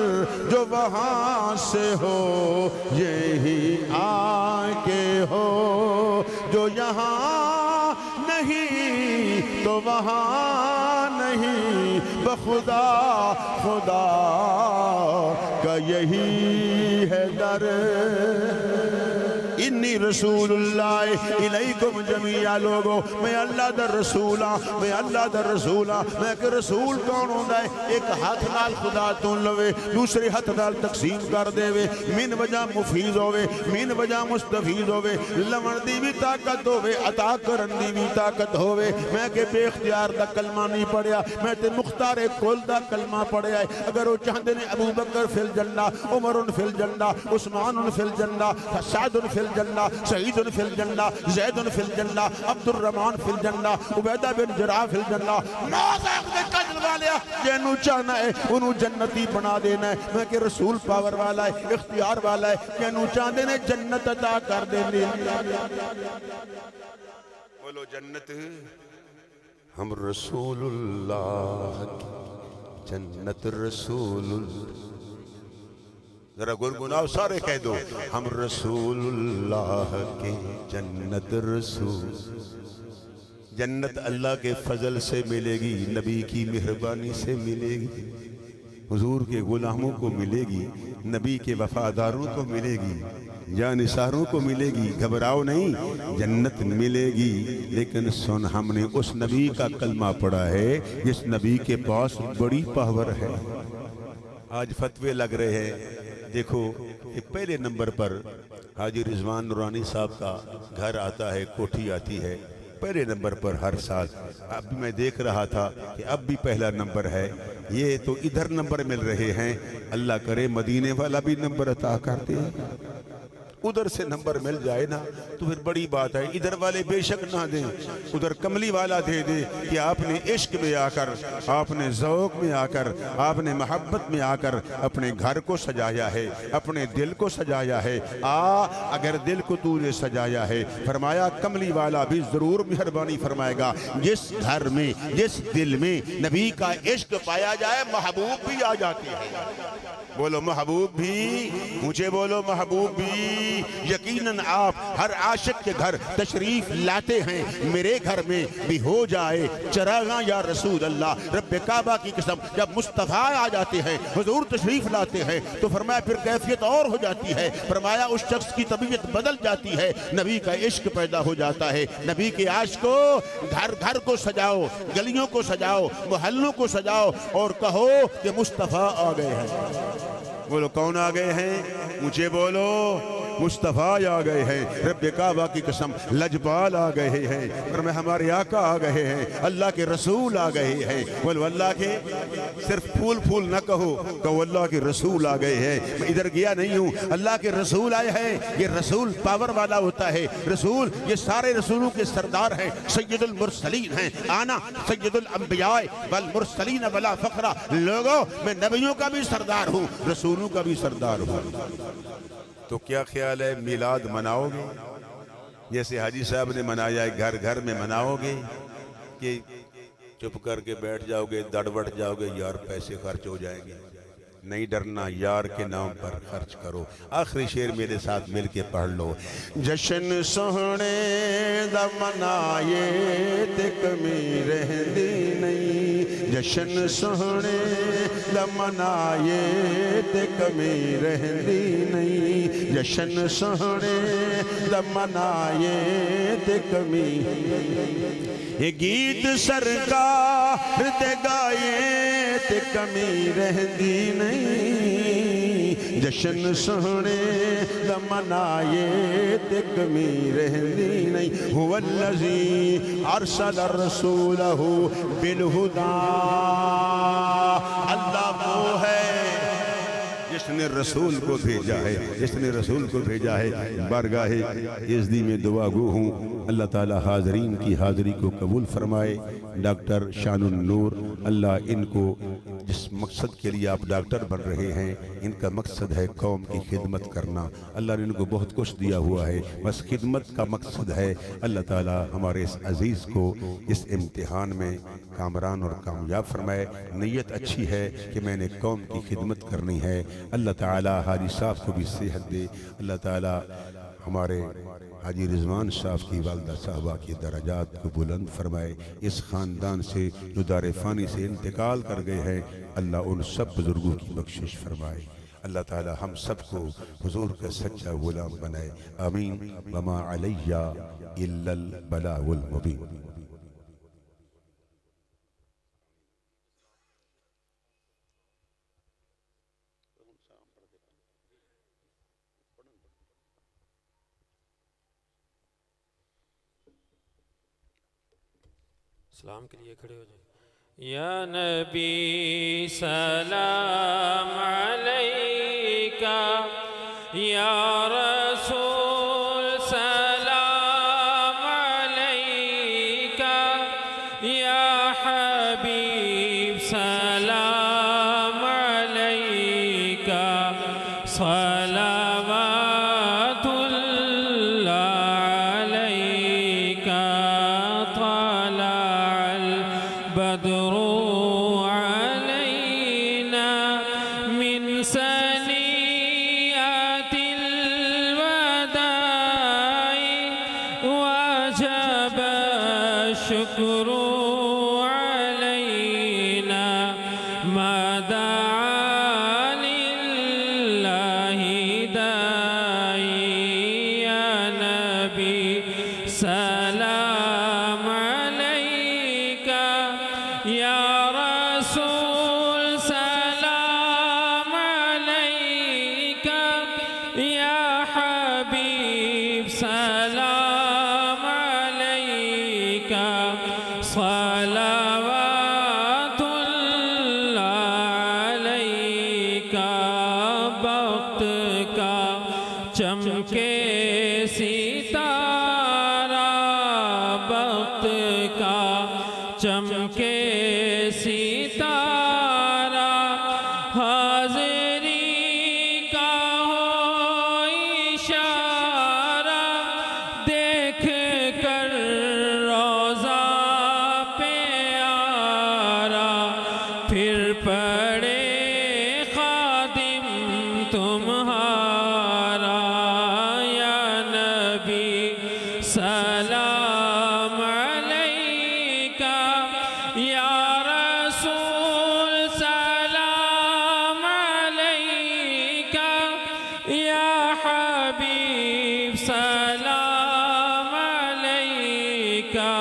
جو وہاں سے ہو یہی آ کے ہو، جو یہاں نہیں تو وہاں نہیں، بخدا خدا کا یہی ہے در۔ انی رسول اللہ الیکم جمیعا، لوگو میں اللہ در رسولاں، میں اللہ در رسولاں۔ میں کہ رسول کون ہوندہ ہے؟ ایک ہاتھ نال خدا تون لوے، دوسرے ہاتھ نال تقسیم کر دے وے، من وجہ مفید ہوئے، من وجہ مستفید ہوئے، لمن دی بھی طاقت ہوئے، عطا کرن دی بھی طاقت ہوئے۔ میں کہ بے اختیار دا کلمہ نہیں پڑھیا، میں تے مختار کل دا کلمہ پڑھیا ہے۔ اگر وہ چاہتے نے ابو بکر فی الجنہ، عمر فی الجنہ، عثمان فی الجنہ، سعد فی الجنہ، سعید فی الجنہ، زید فی الجنہ، عبد الرحمن فی الجنہ، عبیدہ بن جراح فی الجنہ، نوزاق دے کجل والیا جنہوں چاہنا ہے انہوں جنتی بنا دینا ہے۔ میں کہ رسول پاور والا ہے، اختیار والا ہے، جنہوں چاہتے نے جنت عطا کر دینے۔ بولو جنت ہم رسول اللہ کی جنت رسول اللہ، ذرا گنگناؤ سارے کہہ دو، ہم رسول اللہ کے جنت رسول۔ جنت اللہ کے فضل سے ملے گی، نبی کی مہربانی سے ملے گی، حضور کے غلاموں کو ملے گی، نبی کے وفاداروں کو ملے گی، جانثاروں کو ملے گی۔ گھبراؤ نہیں، جنت ملے گی، لیکن سن ہم نے اس نبی کا کلمہ پڑھا ہے جس نبی کے پاس بڑی پاور ہے۔ آج فتوے لگ رہے ہیں، دیکھو یہ پہلے نمبر پر حاجی رضوان نورانی صاحب کا گھر آتا ہے، کوٹھی آتی ہے پہلے نمبر پر ہر سال۔ اب بھی میں دیکھ رہا تھا کہ اب بھی پہلا نمبر ہے، یہ تو ادھر نمبر مل رہے ہیں، اللہ کرے مدینے والا بھی نمبر عطا کرتے ہیں، ادھر سے نمبر مل جائے نا تو پھر بڑی بات ہے۔ ادھر والے بے شک نہ دیں، ادھر کملی والا دے دے کہ آپ نے عشق میں آ کر، آپ نے ذوق میں آ کر، آپ نے محبت میں آ کر اپنے گھر کو سجایا ہے، اپنے دل کو سجایا ہے۔ اگر دل کو تو نے سجایا ہے، فرمایا کملی والا بھی ضرور مہربانی فرمائے گا۔ جس گھر میں، جس دل میں نبی کا عشق پایا جائے، محبوب بھی آ جاتے ہیں۔ بولو محبوب بھی، مجھے بولو محبوب بھی۔ یقیناً آپ ہر عاشق کے گھر تشریف لاتے ہیں، میرے گھر میں بھی ہو جائے چراغاں یا رسول اللہ۔ رب کعبہ کی قسم، جب مصطفیٰ آ جاتے ہیں، حضور تشریف لاتے ہیں، تو فرمایا پھر کیفیت اور ہو جاتی ہے۔ فرمایا اس شخص کی طبیعت بدل جاتی ہے، نبی کا عشق پیدا ہو جاتا ہے۔ نبی کے عاشق کو گھر گھر کو سجاؤ، گلیوں کو سجاؤ، محلوں کو سجاؤ اور کہو کہ مصطفیٰ آ گئے ہیں۔ بولو کون آ گئے ہیں؟ مجھے بولو مصطفیٰ آ گئے ہیں۔ رب کعبہ کی قسم، لجپال آ گئے ہیں، اور میں ہمارے آقا آ گئے ہیں، اللہ کے رسول آ گئے ہیں۔ بولو اللہ کے، صرف پھول پھول نہ کہو، کہو اللہ کے رسول آ گئے ہیں۔ میں ادھر گیا نہیں ہوں، اللہ کے رسول آئے ہیں۔ یہ رسول پاور والا ہوتا ہے، رسول یہ سارے رسولوں کے سردار ہیں، سید المرسلین ہیں۔ آنا سید الانبیاء والمرسلین ولا فخرہ، لوگوں میں نبیوں کا بھی سردار ہوں، رسولوں کا بھی سردار ہوں۔ تو کیا خیال ہے، میلاد مناؤ گے جیسے حاجی صاحب نے منایا ہے، گھر گھر میں مناؤ گے کہ چپ کر کے بیٹھ جاؤ گے، دڑبڑ جاؤ گے، یار پیسے خرچ ہو جائیں گے؟ نہیں ڈرنا، یار کے نام پر خرچ کرو۔ آخری شعر میرے ساتھ مل کے پڑھ لو۔ جشن سوہنے دا منائے تے کمی رہندی نہیں، جشن سوہنے دا منائے تے کمی رہندی نہیں، جشن سوہنے دا منائے تے کمی۔ یہ گیت سرکار تے گائے تے کمی رہندی نہیں، جشن سوہنے دا منائے تے کمی رہندی نہیں۔ هو الذی ارسل رسولہ بالہدی، اللہ وہ ہے جس نے رسول کو بھیجا ہے، جس نے رسول کو بھیجا ہے۔ بارگاہ یزدی میں دعا گو ہوں، اللہ تعالی حاضرین کی حاضری کو قبول فرمائے۔ ڈاکٹر شان النور، اللہ ان کو جس مقصد کے لیے آپ ڈاکٹر بن رہے ہیں، ان کا مقصد ہے قوم کی خدمت کرنا۔ اللہ نے ان کو بہت کچھ دیا ہوا ہے، بس خدمت کا مقصد ہے۔ اللہ تعالی ہمارے اس عزیز کو اس امتحان میں کامران اور کامیاب فرمائے۔ نیت اچھی ہے کہ میں نے قوم کی خدمت کرنی ہے۔ اللہ تعالی حاجی صاحب کو بھی صحت دے۔ اللہ تعالی ہمارے حاجی رضوان صاحب کی والدہ صاحبہ کی درجات کو بلند فرمائے۔ اس خاندان سے جو دار فانی سے انتقال کر گئے ہیں، اللہ ان سب بزرگوں کی بخشش فرمائے۔ اللہ تعالی ہم سب کو حضور کا سچا غلام بنائے، آمین۔ وما علیہ الا البلاغ المبین۔ سلام کے لیے کھڑے ہو جائیں۔ یا نبی سلام علیکہ، یا رسول سلام علیکہ، یا حبیب سلام علیکہ، صلوات اللہ علیکہ، بدر علينا من سنيات الوداع، وجب الشكر علينا ما دعا لله داعي، يا نبي سلام عليك، یا رسول سلام علیکہ، یا حبیب سلام علیکہ، صلوات اللہ علیکہ۔ وقت کا چمکے ستارہ، وقت کا چمکے ستارہ، حاضری کا ہو اشارہ، دیکھ کر روضہ پیارا، پھر پڑے خادم تمہارا، یا نبی سلام علیکہ، یا رسول سلام علیکہ، یا حبیب سلام علیکہ،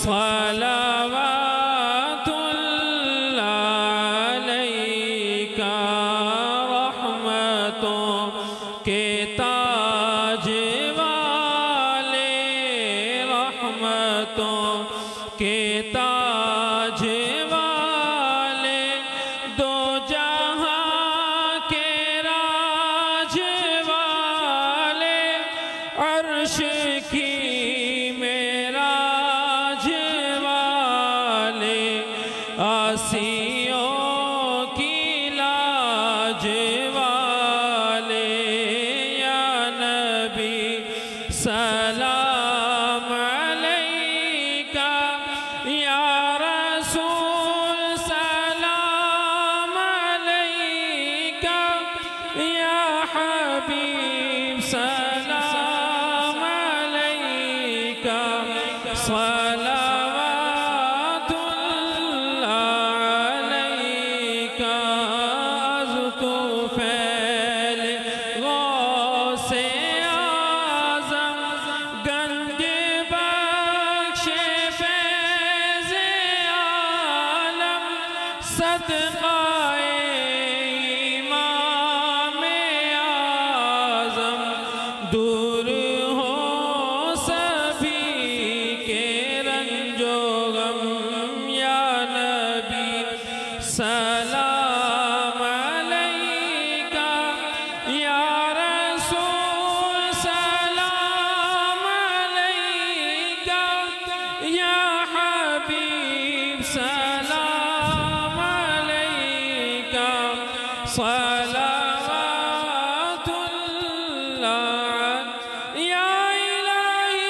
صلوات اللہ علیکہ۔ رحمتوں کے تاج والے، رحمتوں کے تاج والے، دو جہاں کے راج والے، عرش کی معراج والے، آسیوں کی لاج والے، یا نبی سلام علیکہ، یا رسول سلام علیکہ، یا حبیب سلام علیکہ، صلوات اللہ علیکہ۔ از طفیل غوث اعظم، گنج بخش فیض عالم، صدقہ امام اعظم، دور ہو سبھی کے رنج و غم، یا نبی سلام علیکہ، یا رسول سلام علیکہ، یا حبیب سلام علیکہ، صلوات اللہ، یا الہی